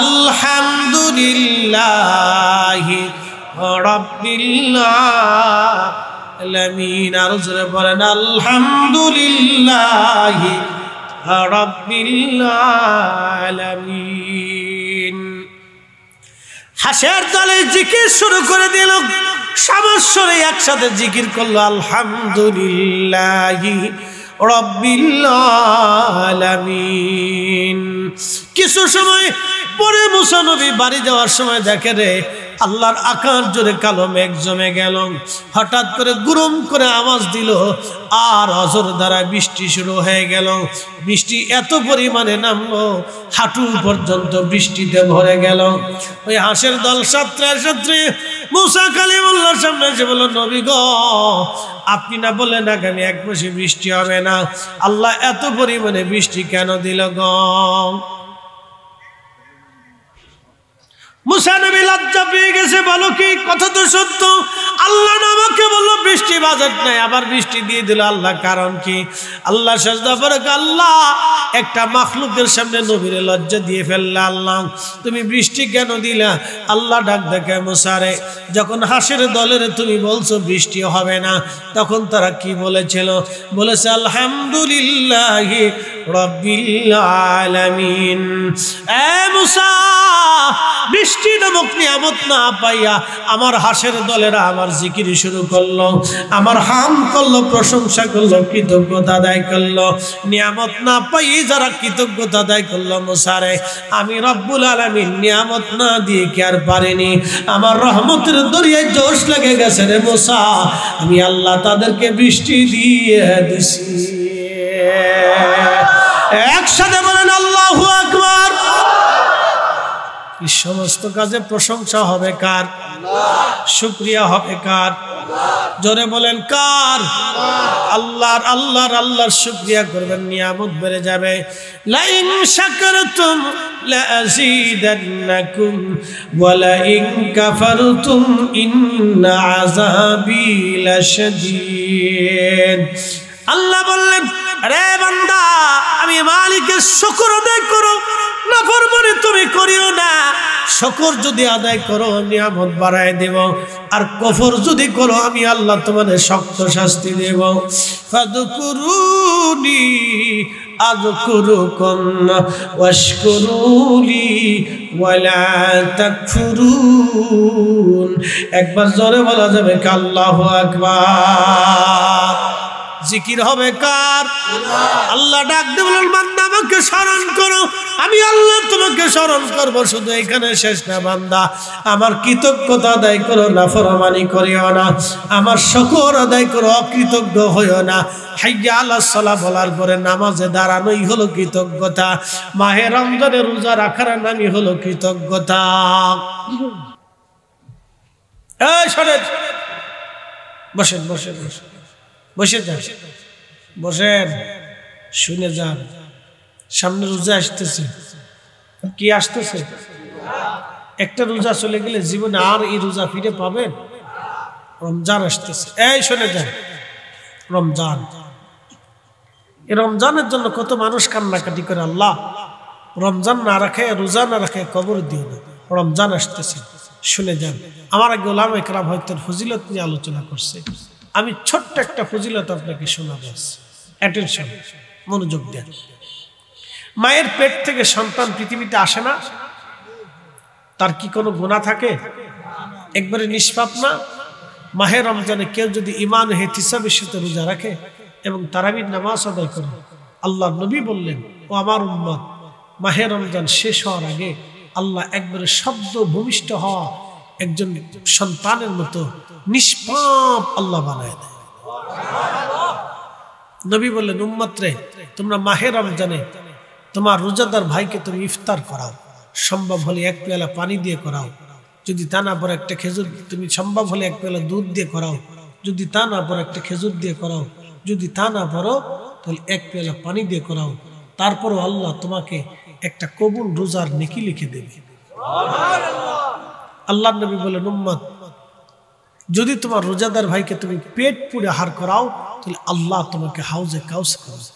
আলহামদুলিল্লাহি রাব্বিল আলামিন। আর জোরে পড়েন আলহামদুলিল্লাহি রাব্বিল আলামিন। হাঁসের দলে জিকির শুরু করে দিল, সমস্যরে একসাথে জিকির করলো আলহামদুলিল্লাহি রাব্বিল আলামিন। কিছু সময় পরে মুসা নবী বাড়ি যাওয়ার সময় দেখে রে আল্লাহর আকাশ জোরে কালো মেঘ জমে গেল। হঠাৎ করে গুরুম করে আওয়াজ দিল, আর অজর দ্বারা বৃষ্টি শুরু হয়ে গেল। বৃষ্টি এত পরিমাণে নামলো, হাঁটু পর্যন্ত বৃষ্টিতে ভরে গেল। ওই হাঁসের দল সাঁতরে মুসা কালিমুল্লাহর সামনে এসে বলল, নবী গো, আপনি না বললেন আগামী 1 মাসে বৃষ্টি হবে না, আল্লাহ এত পরিমাণে বৃষ্টি কেন দিল গো? মুসা নবী লজ্জা পেয়ে গেছে, বলো কি? কথা তো সত্য। আল্লাহ আমাকে বললো বৃষ্টি বাজেট নাই, আবার বৃষ্টি দিয়ে দিল। আল্লাহ কারণ কি? আল্লাহ সাজদা করে আল্লাহ একটা মাখলুকের সামনে নবীরে লজ্জা দিয়ে ফেললে। আল্লাহ তুমি বৃষ্টি কেন দিলা? আল্লাহ ডাক দেখে মুসারে, যখন হাঁসের দলের তুমি বলছো বৃষ্টি হবে না, তখন তারা কি বলেছিল? বলেছে আলহামদুলিল্লাহি রাব্বিল আলামিন। এ মুসা, বৃষ্টি নামক নিয়ামত না পাইয়া আমার হাঁসের দলেরা আমার জিকির শুরু করলো, আমার হাম করলো, প্রশংসা করলো, কৃতজ্ঞতা আদায় করলো। নিয়ামত না পাই যারা কৃতজ্ঞতা আদায় করলো, মুসারে আমি রব্বুল আলামিন নিয়ামত না দিয়ে কি আর পারিনি? আমার রহমতের দরিয়ায় জোশ লেগে গেছে রে মুসা, আমি আল্লাহ তাদেরকে বৃষ্টি দিয়ে দিছি। একসাথে বলেন আল্লাহু আকবার। এই সমস্ত কাজে প্রশংসা হবে কার? শুকরিয়া হবে কার? জোরে বলেন কার? আল্লাহর। আল্লাহর আল্লাহর শুকরিয়া করবেন, নিয়ামত বেড়ে যাবে। লাইন শাকারতুম লাযীদান্নাকুম ওয়া লাইন কাফারতুম ইন্না আযাবি লাশাদীদ। আল্লাহ বললেন, আরে বান্দা, আমি মালিকের শুকর আদায় করো, নাফরমানি তুমি করিও না। শুকর যদি আদায় করো নিয়ামত বাড়ায় দেব, আর কুফর যদি করো আমি আল্লাহ তোমাদের শক্ত শাস্তি দেব। ফাযকুরুনি আযকুরুকুম ওয়াশকুরুলি ওয়ালা তাকফুরুন। একবার জোরে বলা যাবে কি আল্লাহু আকবার? জিকির হবে কার? আল্লাহ ডাক দিয়ে বলেন, বান্দা আমাকে স্মরণ করো, আমি আল্লাহ তোমাকে স্মরণ করবো। শুধু এখানে শেষ না বান্দা, আমার কৃতজ্ঞতা আদায় করো, নাফরমানি করিও না। আমার শুকর আদায় করো, অকৃতজ্ঞ হইও না। হাইয়া আলাস সালাহ বলার পরে নামাজে দাঁড়ানোই হলো কৃতজ্ঞতা। মাহে রমজানে রোজা রাখার নামই হলো কৃতজ্ঞতা। এই শোনেন, বসেন বসেন বসেন, বসে যান, বসেন, শুনে যান। সামনে রোজা আসতেছে। কি আসতেছে? একটা রোজা চলে গেলে জীবনে আর এই রোজা ফিরে পাবেন? রমজান আসতেছে। এই শুনে যান, রমজান, এই রমজানের জন্য কত মানুষ কান্নাকাটি করে, আল্লাহ রমজান না রাখে, রোজা না রাখে কবর দিও না। রমজান আসতেছে, শুনে যান। আমার আগে ওলামা ইকরাম হয়তো ফজিলত নিয়ে আলোচনা করছে, আমি ছোট্ট একটা ফজিলত আপনাকে শোনাবো। অ্যাটেনশন, মনোযোগ দেন। মায়ের পেট থেকে সন্তান পৃথিবীতে আসে না? তার কি কোনো গুনাহ থাকে? একবারে নিষ্পাপ না? মাহে রমজানে কেউ যদি ঈমান ও ইহতিসাবের সাথে রোজা রাখে এবং তারাবির নামাজ আদায় করে, আল্লাহর নবী বললেন, ও আমার উম্মত, মাহে রমজান শেষ হওয়ার আগে আল্লাহ একবারে শব্দ ভূমিষ্ঠ হওয়া একজন সন্তানের মতো নিষ্পাপ আল্লাহ বানায় দেয়। নবী বললেন, উম্মত রে, তোমরা মাহে রমজানে তোমার রোজাদার ভাইকে তুমি ইফতার করাও, সম্ভব হলে এক পেয়ালা পানি দিয়ে করাও, যদি তা না পরে একটা খেজুর, তুমি সম্ভব হলে এক পেয়ালা দুধ দিয়ে করাও, যদি তা না পরে একটা খেজুর দিয়ে করাও, যদি তা না পারো তাহলে এক পেয়ালা পানি দিয়ে করাও, তারপরও আল্লাহ তোমাকে একটা কবুল রোজার নেকি লিখে দেবে। আল্লাহ নবী বলেন, উম্মত, যদি তোমার রোজাদার ভাইকে তুমি পেট পুড়ে আহার করাও তাহলে আল্লাহ তোমাকে হাউজে কাউসার করবে।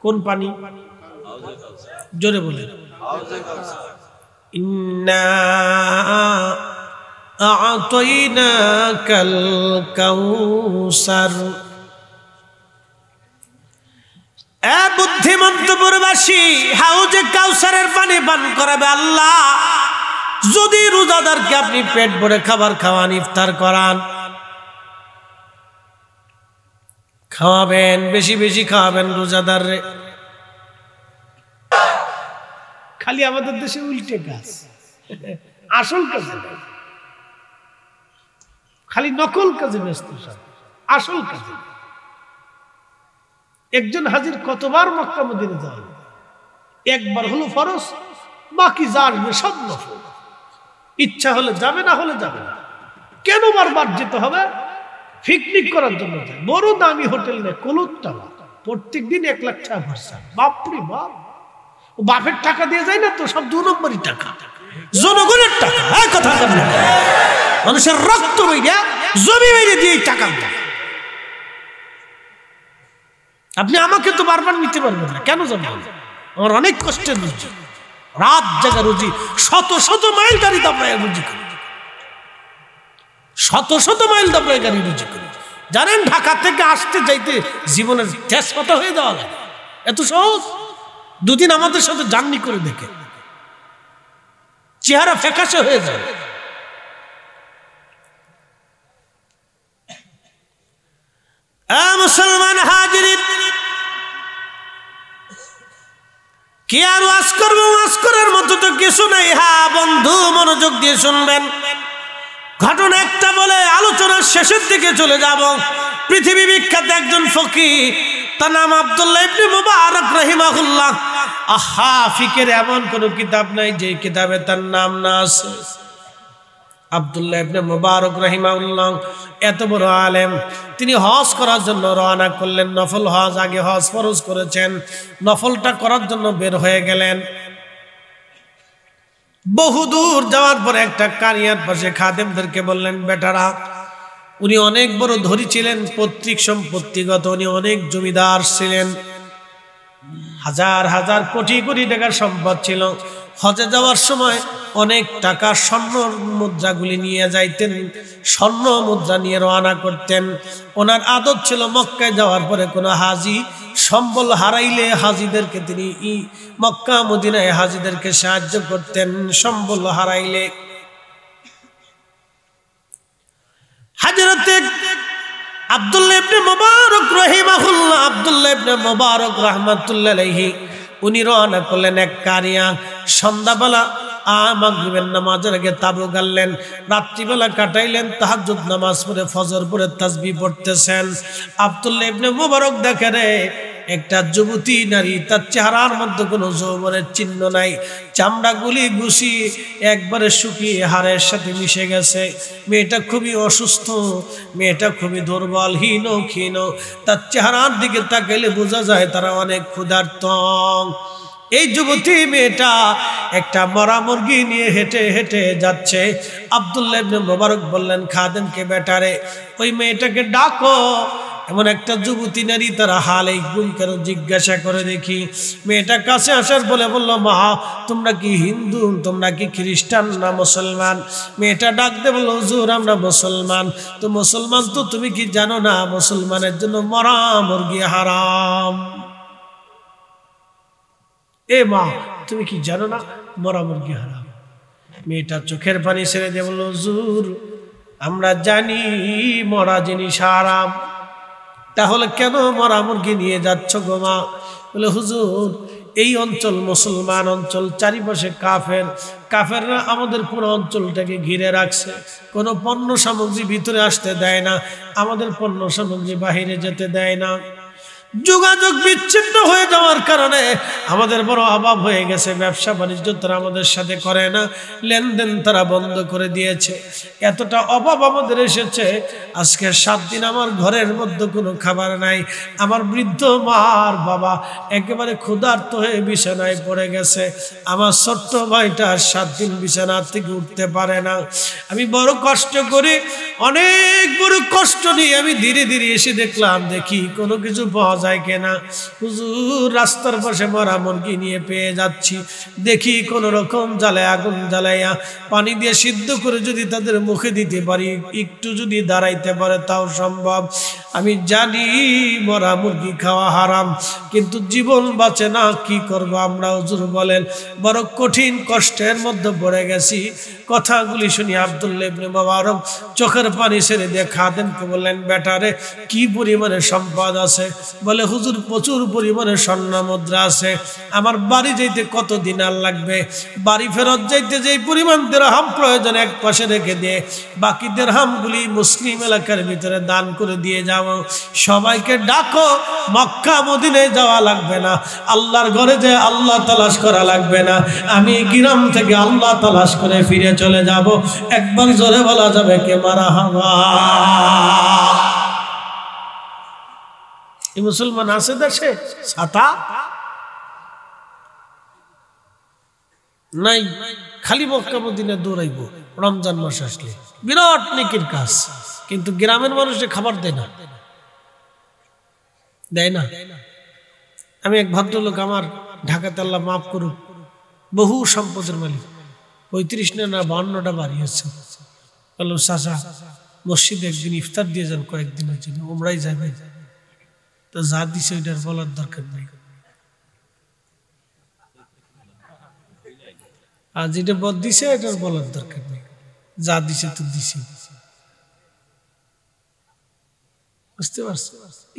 কোন পানি? জোরে বলেন। ইন্না আ'তাইনাকাল কাউসার। এ বুদ্ধিমন্তপুরবাসী, হাউজে কাউসারের পানি পান করাবে আল্লাহ যদি রোজাদারকে আপনি পেট ভরে খাবার খাওয়ান, ইফতার করান। খাওয়াবেন, বেশি বেশি খাওয়াবেন রোজাদার রে। খালি আমাদের দেশে উল্টে কাজ, আসল কাজে খালি নকল কাজে ব্যস্ত, সব আসল কাজে। একজন হাজির কতবার মক্কা মদিনা যায়? একবার হলো ফরজ, বাকি যা আসবে সব নফল। ইচ্ছা হলে যাবে, না হলে যাবে না। কেন বারবার যেতে হবে? পিকনিক করার জন্য যায়, বড় দামি হোটেল নেই, কলুত্তলা, প্রত্যেক দিন 1 লাখ টাকা খরচা। বাপরে বাপ, ও বাপের টাকা দিয়ে যায় না তো, সব 2 নম্বরই টাকা, জনগণের টাকা। হ্যাঁ, কথা বলেন, মানুষের রক্ত বইয়া জমি বাইরে দিয়ে টাকা দেয়। আপনি আমাকে তো বারবার নিতে পারবেন না, কেন জানেন? আমার অনেক কষ্টের রুজি, রাত জাগা রুজি, শত শত মাইল গাড়ি দাবড়ায় রুজি করি, শত শত মাইল দাবড়ায় গাড়ি রুজি করি। জানেন, ঢাকা থেকে আসতে যাইতে জীবনের শেষ কথা হয়ে যাওয়া লাগে, এত সহজ। 2 দিন আমাদের সাথে জার্নি করে দেখে চেহারা ফ্যাকাশে হয়ে যায়। মুসলমান হাজিরিন, কি আর ওয়াজ করবো? ওয়াজ করার মতো তো কিছু নাই। হ্যাঁ বন্ধু, মনোযোগ দিয়ে শুনবেন। ঘটনা একটা বলে আলোচনার শেষের দিকে চলে যাব। পৃথিবী বিখ্যাত একজন ফকিহ, তার নাম আব্দুল্লাহ ইবনে মুবারক রাহিমাহুল্লাহ। আহা, ফিকের এমন কোন কিতাব নাই যে কিতাবে তার নাম না আছে। আব্দুল্লাহ ইবনে মুবারক রাহিমাহুল্লাহ এত বড় আলেম, তিনি হজ করার জন্য রওনা করলেন। নফল হজ, আগে হজ ফরজ করেছেন, নফলটা করার জন্য বের হয়ে গেলেন। বহুদূর যাওয়ার পরে একটা কারিয়ার পাশে খাদেমদেরকে বললেন, বেটারা, উনি অনেক বড় ধনী ছিলেন, পৈতৃক সম্পত্তিগত, উনি অনেক জমিদার ছিলেন, হাজার হাজার কোটি কোটি টাকার সম্পদ ছিল। হজে যাওয়ার সময় অনেক টাকা স্বর্ণ মুদ্রাগুলি নিয়ে যাইতেন, স্বর্ণ মুদ্রা নিয়ে রওনা করতেন। ওনার আদত ছিল মক্কায় যাওয়ার পরে কোনো হাজি সম্বল হারাইলে হাজিদেরকে তিনি মক্কা মদিনায় হাজিদেরকে সাহায্য করতেন। সম্বল হারাইলে হযরত আব্দুল্লাহ ইবনে মুবারক রাহিমাহুল্লাহ, আব্দুল্লাহ ইবনে মুবারক রাহমাতুল্লাহ আলাইহি, উনি রওনা করলেন এক কারিয়া। সন্ধ্যাবেলা মাগরিবের নামাজের আগে তাবু গাড়লেন, রাত্রিবেলা কাটাইলেন তাহাজ্জুদ নামাজ পড়ে, ফজর পড়ে তাসবিহ পড়তেছেন। আব্দুল্লাহ ইবনে মুবারক দেখে রে, একটা যুবতী নারী, তার চেহারার মধ্যে কোনো যৌবনের চিহ্ন নাই, চামড়াগুলি গুছি একবারে শুকিয়ে হাড়ের সাথে মিশে গেছে। মেয়েটা খুবই অসুস্থ, মেয়েটা খুবই দুর্বল, হীন ক্ষীণ। তার চেহারার দিকে তাকাইলে বোঝা যায় তারা অনেক ক্ষুধার্ত। এই যুবতী মেয়েটা একটা মরা মুরগি নিয়ে হেঁটে হেঁটে যাচ্ছে। আব্দুল্লাহ ইবনে মুবারক বললেন খাদেমকে, বেটারে, ওই মেয়েটাকে ডাকো। এমন একটা যুবতী নারী, তারা হাল এই গুম কেন জিজ্ঞাসা করে দেখি। মেয়েটা কাছে আসার বলে বলল, মা, তোমরা কি হিন্দু, তোমরা কি খ্রিস্টান না মুসলমান? মেয়েটা ডাক দে বলল, হুজুর, আমরা মুসলমান। তো মুসলমান তো তুমি কি জানো না, মুসলমানের জন্য মরা মুরগি হারাম? এ মা, তুমি কি জানো না মরা মুরগি হারাম। মেয়েটা চোখের পানি ছেড়ে দিয়ে বলল, হুজুর আমরা জানি মরা জিনিস হারাম, তাহলে কেন মরা মুরগি নিয়ে যাচ্ছ গো মা? বলে, হুজুর এই অঞ্চল মুসলমান অঞ্চল, চারিপাশে কাফেররা আমাদের পুরো অঞ্চলটাকে ঘিরে রাখছে, কোনো পণ্য সামগ্রী ভিতরে আসতে দেয় না, আমাদের পণ্য সামগ্রী বাহিরে যেতে দেয় না। যোগাযোগ বিচ্ছিন্ন হয়ে যাওয়ার কারণে আমাদের বড় অভাব হয়ে গেছে, ব্যবসা বাণিজ্য তারা আমাদের সাথে করে না, লেনদেন তারা বন্ধ করে দিয়েছে, এতটা অভাব আমাদের এসেছে। আজকে 7 দিন আমার ঘরের মধ্যে কোনো খাবার নাই, আমার বৃদ্ধ মা আর বাবা একেবারে ক্ষুধার্ত হয়ে বিছানায় পড়ে গেছে, আমার ছোট্ট ভাইটা 7 দিন বিছানা থেকে উঠতে পারে না। আমি বড় কষ্ট করি, অনেক বড় কষ্ট নিয়ে আমি ধীরে ধীরে এসে দেখি কোনো কিছু পাওয়া যায় কিনা। হুজুর রাস্তার পাশে মরা মুরগি নিয়ে পেয়ে যাচ্ছি, দেখি কোন রকম জ্বালায় আগুন জ্বালাইয়া পানি দিয়ে সিদ্ধ করে যদি তাদের মুখে দিতে পারি, একটু যদি দাঁড়াইতে পারে তাও সম্ভব। আমি জানি মরা মুরগি খাওয়া হারাম, কিন্তু জীবন বাঁচে না, কি করব আমরা? হুজুর বলেন, বড় কঠিন কষ্টের মধ্যে পড়ে গেছি। কথাগুলি শুনি আব্দুল্লাহ ইবনে মুবারক চোখের পানি ছেড়ে দিয়ে খাদেমকে বললেন, বেটারে কি পরিমাণে সম্পদ আছে? বলে, হুজুর প্রচুর পরিমাণে স্বর্ণ মুদ্রা আছে, আমার বাড়ি যাইতে কত দিনার লাগবে, বাড়ি ফেরত যাইতে যেই পরিমাণ দিরহাম প্রয়োজন এক পাশে রেখে দিয়ে বাকি দিরহামগুলি মুসলিম এলাকার ভিতরে দান করে দিয়ে যাও। সবাইকে ডাকো, মক্কা মদিনায় যাওয়া লাগবে না, আল্লাহর ঘরে যে আল্লাহ তালাশ করা লাগবে না, আমি গ্রাম থেকে আল্লাহ তালাশ করে ফিরে চলে যাব। একবার জোরে বলা যাবে কে মারহাবা? এই মুসলমান আছে দেশে? ছাতা নাই, খালি মক্কা মদিনা দৌড়াইব রমজান মাস আসলে, বিরাট নেকির কাজ। কিন্তু গ্রামের মানুষে খাবার দেয় না, দেয় না। আমি এক ভদ্রলোক, আমার ঢাকাতে আল্লাহ মাফ করুক, বহু সম্পদের মালিক, 35 না 52টা বাড়ি আছে। বললো, চাচা মসজিদে একদিন ইফতার দিয়ে যান কয়েকদিনের জন্য, ওমরাই যাবে। তো যা দিছে ওইটার বলার দরকার নেই, আর যেটা বদ দিছে এটার বলার দরকার নেই, যা দিছে তো দিছে। বুঝতে পারছো?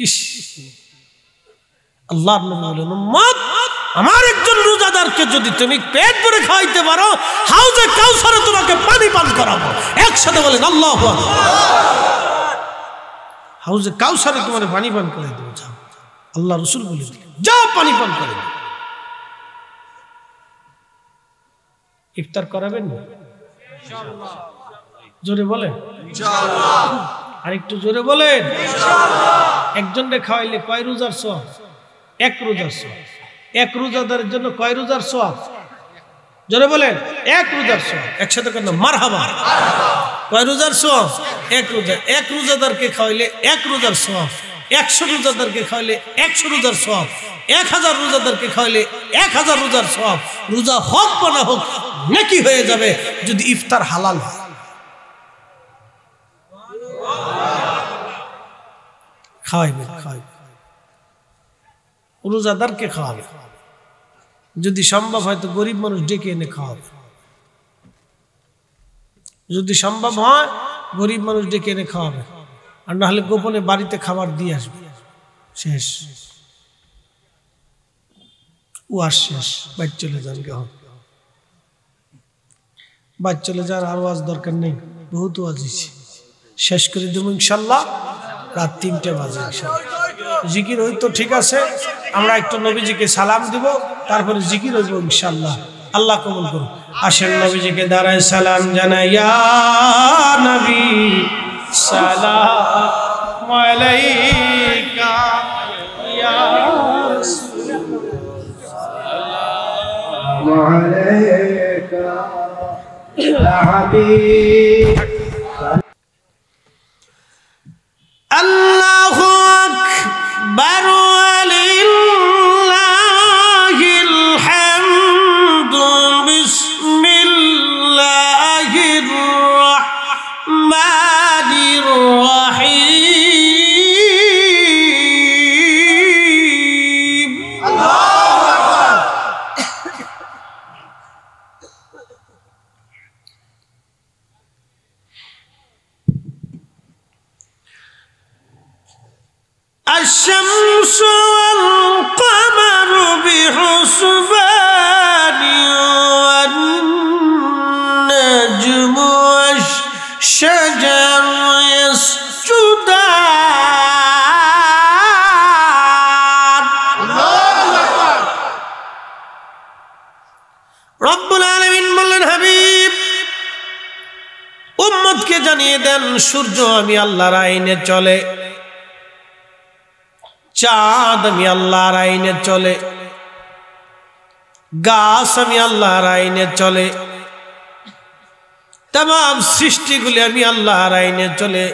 ইস, আল্লাহর নবী বলেন, উম্মত আমার একজন রোজাদারকে যদি তুমি পেট ভরে খাওয়াইতে পারো, হাউজে কাউসারে তোমাকে পানি পান করাবো। একসাথে বলেন আল্লাহু আকবার। হাউজে কাউসারে তোমার পানি পান করে দেবো, যাও। আল্লাহ রাসূল বলে দিলেন, যাও পানি পান করে দেবো। ইফতার করাবেন না? ইনশাআল্লাহ। জোরে বলেন ইনশাআল্লাহ। আরেকটু জোরে বলেন ইনশাআল্লাহ। একজনকে খাওয়াইলে কয় রোজার সওয়াব? 1 রোজার সওয়াব। 1 রোজাদারের জন্য কয় রোজার সওয়াব? জোরে বলেন 1 রোজার সওয়াব। একসাথে কেন? মারহাবা। কয় রোজার সওয়াব? 1 রোজা। 1 রোজাদারকে খাওয়াইলে 1 রোজার সওয়াব। 100 রোজাদারকে খাওয়াইলে 100 রোজার সওয়াব। 1000 রোজাদারকে খাওয়াইলে 1000 রোজার সওয়াব। রোজা হোক বা না হোক নেকি হয়ে যাবে যদি ইফতার হালাল হয়। খাওয়াইবে, খাওয়াইবে, রোজাদারকে খাওয়াবে, যদি সম্ভব হয় তো গরিব মানুষ ডেকে এনে খাওয়াবে, যদি সম্ভব হয় গরিব মানুষ ডেকে এনে খাওয়াবে, আর না হলে গোপনে বাড়িতে খাবার দিয়ে আসবে। শেষ, ওয়াজ শেষ, বাইর চলে যান। বাইর চলে যান, আর ওয়াজ দরকার নেই, বহুত ওয়াজ হয়েছে, শেষ করে দেবো ইনশাল্লাহ রাত 3টে বাজে। জিকির হইতো ঠিক আছে, আমরা একটু নবীজিকে সালাম দিব, তারপরে জিকির হইব ইনশাল্লাহ। আল্লাহ কবুল করুন। আসেন নবীজিকে দাঁড়ায় সালাম জানাই, ইয়া নবী সালাম আলাইকা, ইয়া রাসূল সালাম আলাইকা, ইয়া হাবিব। আল্লাহু আকবার ওয়ালিল্লাহিল হামদু, বিসমিল্লাহির রাহমানির রাহিম। আল্লাহু আকবার। الشمس والقمر بحسبان والنجم والشجر يسجدان রব্বুল আলামিন বললেন, হাবিব উম্মতকে জানিয়ে দেন, সূর্য আমি আল্লাহর আইনে চলে, চাঁদ আমি আল্লাহর আইনে চলে, গাছ আমি আল্লাহর আইনে চলে, तमाम সৃষ্টিগুলি আমি আল্লাহর আইনে চলে।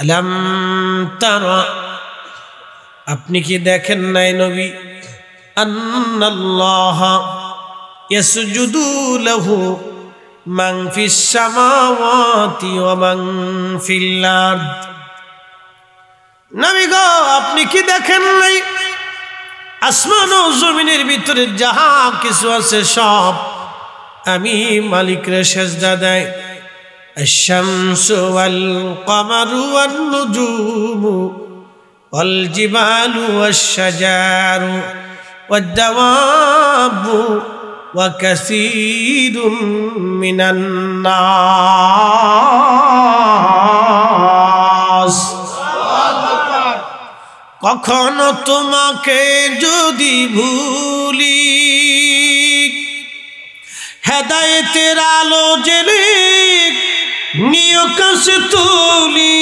আলাম তারা, আপনি কি দেখেন নাই নবী, আন্নাল্লাহ ইয়াসজুদু লাহু মান ফিস সামাওয়াতি ওয়া মান ফিল আরদ। নবী গো, আপনি কি দেখেন নাই আসমান ও জমিনের ভিতরে যাহা কিছু আছে সব আমি মালিকরে সেজদা দেয়। আশ-শামসু ওয়াল কমারু ওয়ান নুজুমু ওয়াল জিবালু ওয়াশ-শাজারু ওয়াদ-দাওয়াবু ওয়া কাসীরুম মিনান নাস। কখনো তোমাকে যদি ভুলি, হেদায়েতের আলো জেলে নিয় কাছে তুলি,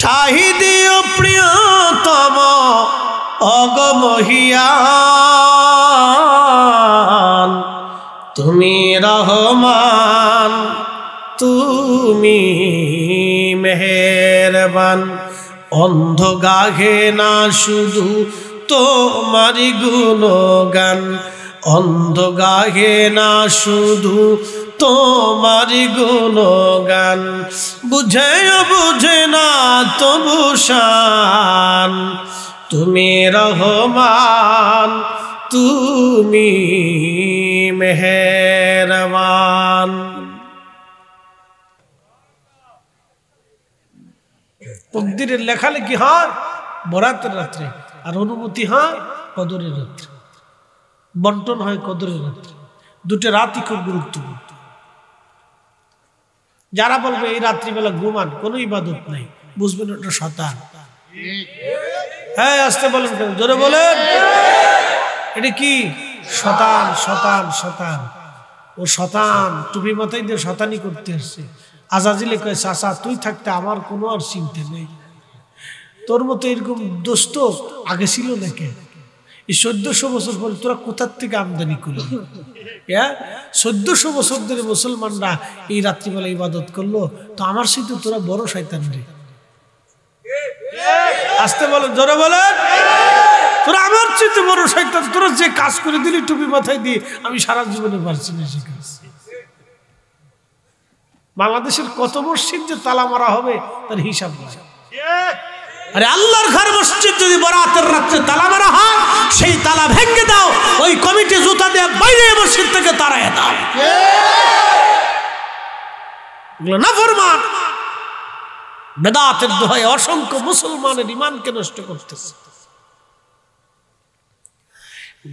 ঠাহি দিও প্রিয়তম অগমহিয়ান। তুমি রহমান, তুমি মেহেরবান। অন্ধ গাহে না শুধু তোমারি গুণগান, অন্ধ গাহে না শুধু তোমারি গুণগান। বুঝেও বুঝে না তবু শান, তুমি রহমান, তুমি মেহেরবান। তকদিরের লেখালেখি হয় বরাতের রাত্রে, আর অনুমতি হয় কদরের রাত্রে, বন্টন হয় কদরের রাত্রে। দুটো রাতই খুব গুরুত্বপূর্ণ। যারা বলবে এই রাত্রিবেলা ঘুমান, কোনো ইবাদত নাই, বুঝবেন ওটা শয়তান। হ্যাঁ, আসতে বলেন কেন, জোরে বলেন। এটা কি? শয়তান, শয়তান, শয়তান। ও শয়তান টুপি মাথায় দিয়ে শয়তানি করতে আসছে। আজাজিলে কয়, চাচা তুই থাকতে আমার কোনো আর চিন্তা নেই, তোর মতো এরকম দোস্ত আগে ছিল নাকি? এই 1400 বছর পরে তোরা কোথার থেকে আমদানি করলি? 1400 বছর ধরে মুসলমানরা এই রাত্রিবেলা ইবাদত করলো, তো আমার সাথে তোরা বড় শয়তান রে। আসতে বলেন, জোরে বলেন। তোরা আমার সাথে বড় শয়তান। তোরা যে কাজ করে দিলি টুপি মাথায় দিয়ে, আমি সারা জীবনে পারছি না সে কাজ। বাংলাদেশের কত মসজিদ যে তালা মারা হবে তার হিসাব নাই। আরে আল্লাহর ঘর মসজিদ যদি বরাতের রাত্রে তালা মারা হয়, সেই তালা ভেঙে দাও, ওই কমিটি জুতা দিয়ে বাইরে মসজিদ থেকে তাড়ায় দাও। নাফরমান বেদাতের দোহায় অসংখ্য মুসলমানের ঈমানকে নষ্ট করতেছে।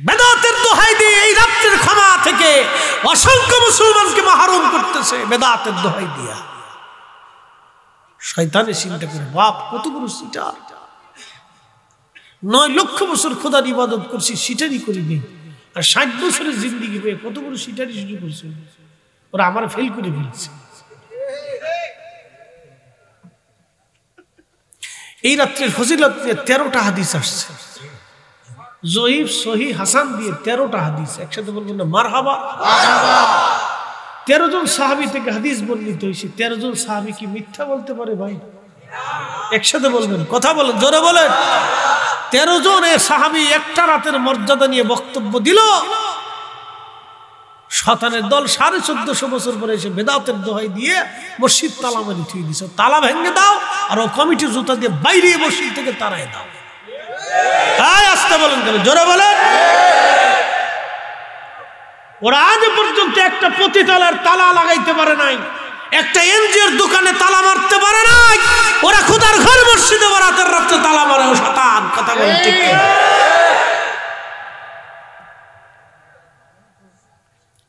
বেদাতের দোহাই দিয়ে এই রাত্রের ক্ষমা থেকে অসংখ্য মুসলমানকে মাহরুম করতেছে বেদাতের দোহাই দিয়া। শয়তানের চিন্তা করে, বাপ কত বড় সিটার, 9 লক্ষ বছর খোদার ইবাদত করছি, সিটারি করি নেই, আর 60 বছরের জিন্দিগি পেয়ে কত বড় সিটারি শুরু করছে। ওরা আমার ফেল করে ফেলছে। এই রাত্রের ফজিলত নিয়ে 13টা হাদিস আসছে, জয়ীফ, সহি, হাসান দিয়ে 13টা হাদিস। একসাথে বলবেন না মারহাবা। 13 জন সাহাবী থেকে হাদিস বর্ণিত হয়েছে। 13 জন সাহাবী কি মিথ্যা বলতে পারে ভাই? একসাথে বলবেন, কথা বলেন, জোরে বলেন। 13 জন সাহাবী একটা রাতের মর্যাদা নিয়ে বক্তব্য দিল। শয়তানের দল 1450 বছর পরে এসে বেদাতের দোহাই দিয়ে মসজিদ তালা মারি থুই দিছে। তালা ভেঙে দাও, আর ও কমিটি জুতা দিয়ে বাইরে মসজিদ থেকে তাড়ায় দাও। তাই আসতে বলেন কেন, জোরে বলেন। ওরা আজ পর্যন্ত একটা পতিতালার তালা লাগাইতে পারে নাই। একটা এনজিওর দোকানে তালা মারতে পারে না, ওরা খোদার ঘর মসজিদে রাতের রাতে তালা মারে। ও শয়তান, কথা বলে ঠিক কিনা?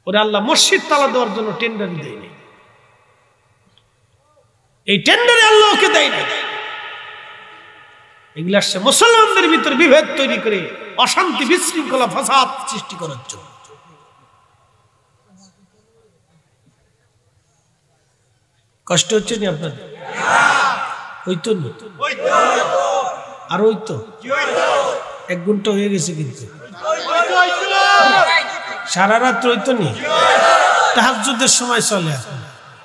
ওরা আল্লাহ মসজিদ তালা দেওয়ার জন্য টেন্ডার দেয়নি, এই টেন্ডারে আল্লাহ ওকে দেয় না। এগুলো আসছে মুসলমানদের ভিতর বিভেদ তৈরি করে অশান্তি, বিশৃঙ্খলা, ফাসাদ সৃষ্টি করার জন্য। কষ্ট হচ্ছে নি আপনাদের? হইতো না আর হইতো 1 ঘন্টা হয়ে গেছে, কিন্তু সারা রাত হইতো নি। তাহাজ্জুদের সময় চলে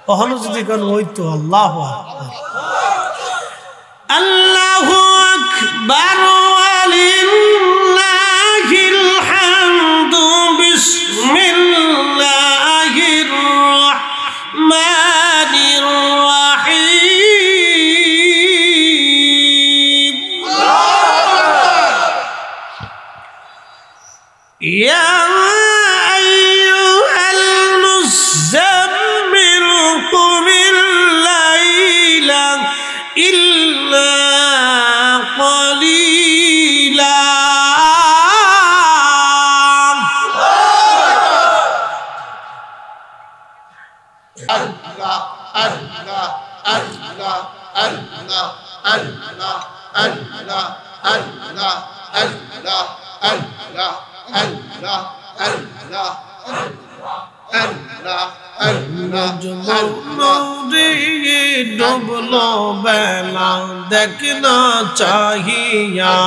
কখনো যদি কোন হইতো। আল্লাহু আকবার, আল্লাহু আকবার, ওয়ালিল্লাহিল হামদু, বিসমিল্লাহির রাহমানির রাহিম। ইয়া আইয়ুহাল মুযাম্মিল কুমিল লাইলা ইল্লা قليلا ডুবলো বেলা দেখনা চাহিয়া।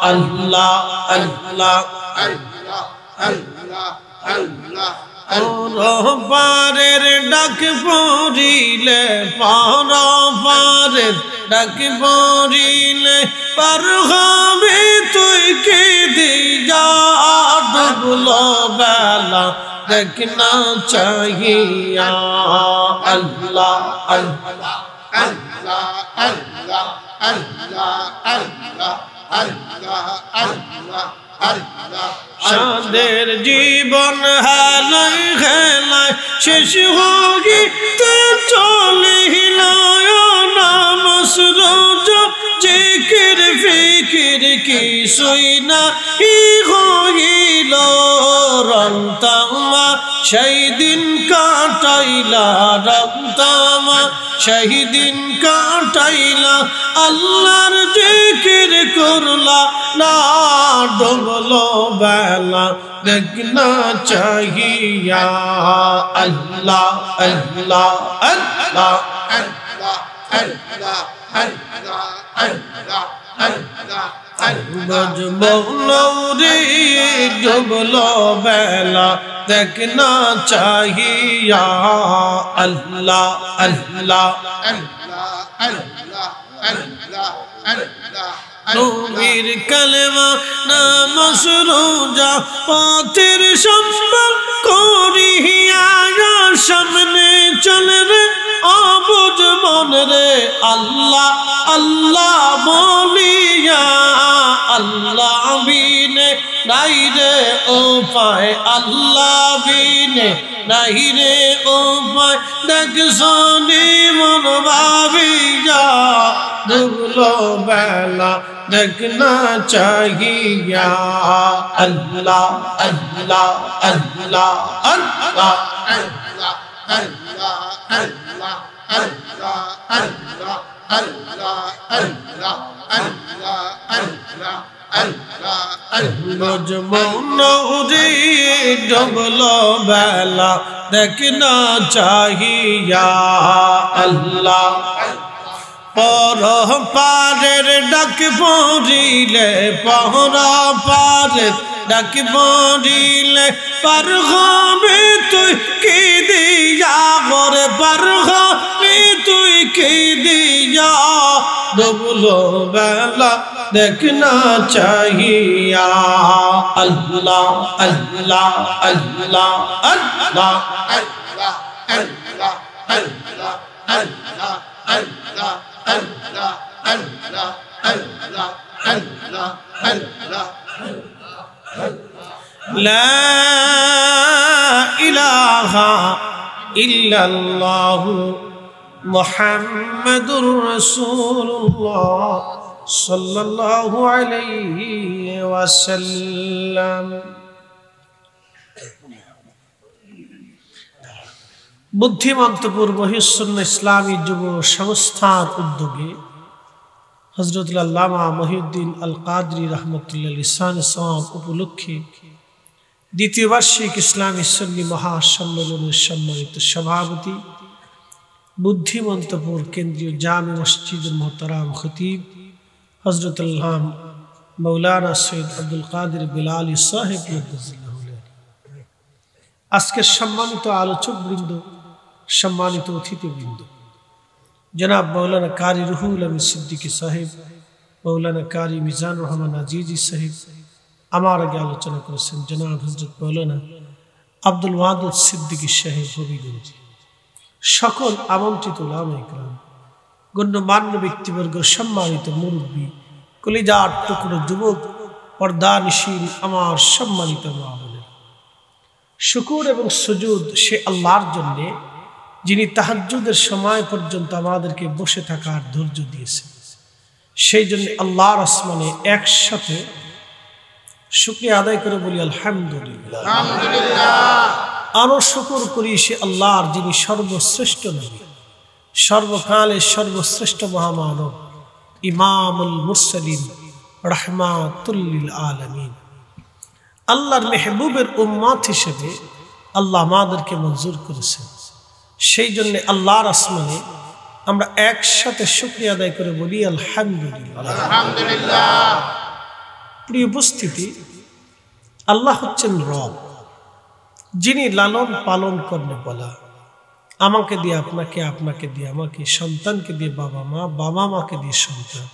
আল্লাহ আল্লাহ আল্লাহ আল্লাহ আল্লাহ। পারের ডাক পড়িলে, পারের ডাক পড়িলে পার হবে তুই কে দিয়া। ডুবলো বেলা দেখনা চাহিয়া। আল্লাহ আল্লাহ আল্লাহ আল্লাহ আল্লাহ আল্লাহ আল্লাহ আল্লাহ আল্লাহ। সাদের জীবন হেলায় হেলায় শেষ হইতে চলিল, নামাজ রোজা জিকির ফিকির কিছুই নাই হইল। রংতামা সেই দিন কাটাইলা, রংতামা সেই দিন কাটাইলা, আল্লাহর জিকির করলা না। ডুবলো বেলা দেখনা চাহিয়া। আল্লাহ আল্লাহ আল্লাহ আল্লাহ আল্লাহ আল্লাহ আল্লাহ আল্লাহ। ডুবলো বেলা দেখনা চাহিয়া। আল্লাহ আল্লাহ আল্লাহ আল্লাহ আল্লাহ আল্লাহ। নবীর কালেমা নামাজ রোজা পথের সম্মান করিয়া, সামনে চলে রে অবুঝ মন রে। আল্লাহ আল্লাহ বলিয়া, আল্লাহ বিনে নাই রে উপায়, আল্লাহ বিনে নাই রে উপায়। দেখছনি মন ভাবিয়া, ডুবলো বেলা দেখনা চাহিয়া। আল্লাহ আল্লাহ আল্লাহ আল্লাহ আল্লাহ আল্লাহ আল্লাহ আল্লাহ আল্লাহ আল্লাহ আল্লাহ আল্লাহ আল্লাহ আল্লাহ আল্লাহ। ডুবলো বেলা দেখনা চাহিয়া। আল্লাহ পর পারের ডাক পড়িলে, পহরা পারের ডাক পড়িলে পার হবে তুই কি দিয়া। করে পার হবে তুই কি দিয়া। ডুবলো বেলা দেখনা চাহিয়া। আল্লাহ আল্লাহ আল্লাহ আল্লাহ আল্লাহ আল্লাহ আল্লাহ আল্লাহ আল্লাহ আল্লাহ আল্লাহ আল্লাহ আল্লাহ আল্লাহ। লা ইলাহা ইল্লাল্লাহু মুহাম্মাদুর রাসূলুল্লাহ সাল্লাল্লাহু আলাইহি ওয়াসাল্লাম। বুদ্ধিমন্তপুর মহিউসুন্নাহ ইসলামী যুব সংস্থার উদ্যোগে হযরত আল্লামা মহিউদ্দিন আল কাদরি রাহমাতুল্লাহ লিসানে সাওয়াব উপলক্ষে দ্বিতীয় বার্ষিক ইসলামী সুন্নি মহাসম্মেলনের সম্মানিত সভাপতি বুদ্ধিমন্তপুর কেন্দ্রীয় জামে মসজিদুল মোহতারাম খতিব হযরত আল্লাহ মৌলানা সৈয়দ আব্দুল কাদের বিলালী সাহেব, আজকের সম্মানিত আলোচক বৃন্দ, সম্মানিত অতিথিবৃন্দ, জনাব মৌলানা কারি রুহুল আমিন সিদ্দিকী সাহেব, মৌলানা কারি মিজানুর রহমান আজিজি সাহেব, আমার আগে আলোচনা করেছেন জনাব হযরত মৌলানা আব্দুল ওয়াদুদ সিদ্দিকী সাহেব হবিগঞ্জ, সকল আমন্ত্রিত উলামায়ে কেরাম, গণ্যমান্য ব্যক্তিবর্গ, সম্মানিত মুরব্বী, কলিজার টুকরো যুবক, পর্দানিশীল আমার সম্মানিত মা বোনেরা, শুকর এবং সুজুদ সে আল্লাহর জন্যে যিনি তাহাজ্জুদের সময় পর্যন্ত আমাদেরকে বসে থাকার ধৈর্য দিয়েছেন। সেই জন্য আল্লাহর আসমানে একসাথে শুকরিয়া আদায় করে বলি আলহামদুলিল্লাহ। আরো শুকর করি সে আল্লাহর যিনি সর্বশ্রেষ্ঠ নবী, সর্বকালের সর্বশ্রেষ্ঠ মহামানব, ইমামুল মুরসালিন, রাহমাতুল লিল আলামিন, আল্লাহর মেহবুবের উম্মত হিসেবে আল্লাহ আমাদেরকে মঞ্জুর করেছেন। সেই জন্য আল্লাহর আসমানে আমরা একসাথে শুকরিয়া আদায় করে বলি আলহামদুলিল্লাহ। প্রিয় উপস্থিতি, আল্লাহ হচ্ছেন রব, যিনি লালন পালন করলে বলা, আমাকে দিয়ে আপনাকে, আপনাকে দিয়ে আমাকে, সন্তানকে দিয়ে বাবা মা, বাবা মাকে দিয়ে সন্তান,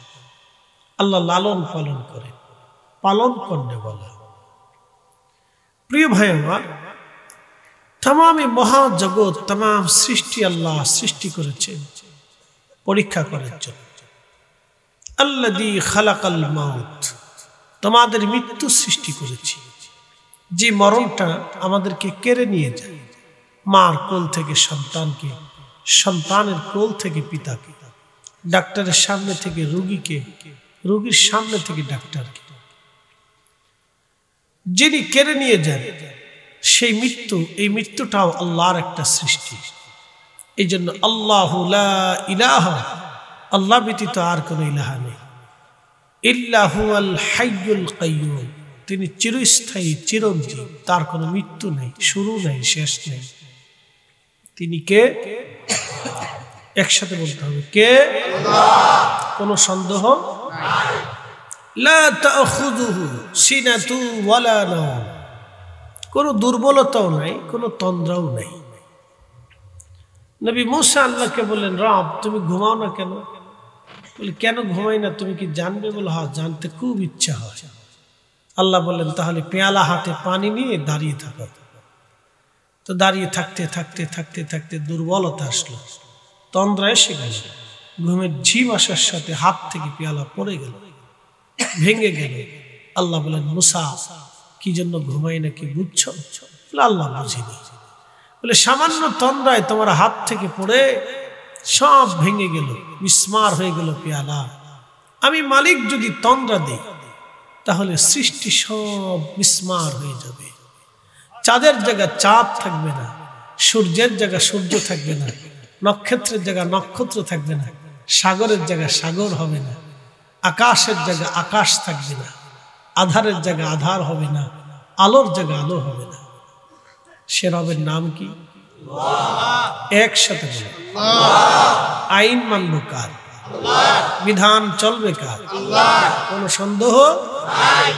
আল্লাহ লালন পালন করে, পালন করলে বলা। প্রিয় ভাই আমার, তাম মহাজগৎ, তাম সৃষ্টি আল্লাহ সৃষ্টি করেছেন পরীক্ষা করার জন্য। আল্লাযী খালাকাল মাউত, তোমাদের মৃত্যু সৃষ্টি করেছি, যে মরণটা আমাদেরকে কেড়ে নিয়ে যায়, মার কোল থেকে সন্তানকে, সন্তানের কোল থেকে পিতাকে, ডাক্তারের সামনে থেকে রোগীকে, রোগীর সামনে থেকে ডাক্তারকে, যিনি কেড়ে নিয়ে যান সেই মৃত্যু, এই মৃত্যুটাও আল্লাহর একটা সৃষ্টি। এই জন্য আল্লাহু লা ইলাহা, আল্লাহ ব্যতীত আর কোনো ইলাহা নেই, ইল্লা হুয়াল হাইয়ুল কাইয়্যুম, তিনি চিরস্থায়ী, চিরঞ্জীব, তার কোনো মৃত্যু নেই, শুরু নেই, শেষ নেই। তিনি কে? একসাথে বলতে হবে, কে? আল্লাহ। কোনো সন্দেহ নাই। লা তাখুযুহু সিনাতু ওয়ালা নাওম, কোনো দুর্বলতাও নাই, কোনো তন্দ্রাও নাই। নবী মুসা আল্লাহকে বললেন, রব তুমি ঘুমাও না কেন? বলে কেন ঘুমাই না, তুমি কি জানবে? বলে হ্যাঁ, জানতে খুব ইচ্ছা হয়। আল্লাহ বললেন, তাহলে পেয়ালা হাতে পানি নিয়ে দাঁড়িয়ে থাকো। তো দাঁড়িয়ে থাকতে থাকতে থাকতে থাকতে দুর্বলতা আসলো, তন্দ্রা এসে গেল, ঘুমের ঝিম আসার সাথে হাত থেকে পেয়ালা পড়ে গেল, ভেঙে গেল। আল্লাহ বলেন, মুসা কি জন্য ঘুমাই না কি বুঝছো? আল্লাহ বুঝিনি। বলে সামান্য তন্দ্রায় তোমার হাত থেকে পড়ে সব ভেঙে গেল, বিস্মার হয়ে গেল পেয়ালা। আমি মালিক যদি তন্দ্রা দেই তাহলে সৃষ্টি সব বিস্মার হয়ে যাবে। চাঁদের জায়গা চাঁদ থাকবে না, সূর্যের জায়গা সূর্য থাকবে না, নক্ষত্রের জায়গা নক্ষত্র থাকবে না, সাগরের জায়গা সাগর হবে না, আকাশের জায়গা আকাশ থাকবে না, আধারের জায়গা আধার হবে না, আলোর জায়গা আলো হবে না। সে রবের নাম কি? একসাথে বলে, আইন মানব কার? বিধান চলবে কার? কোন সন্দেহ নাই।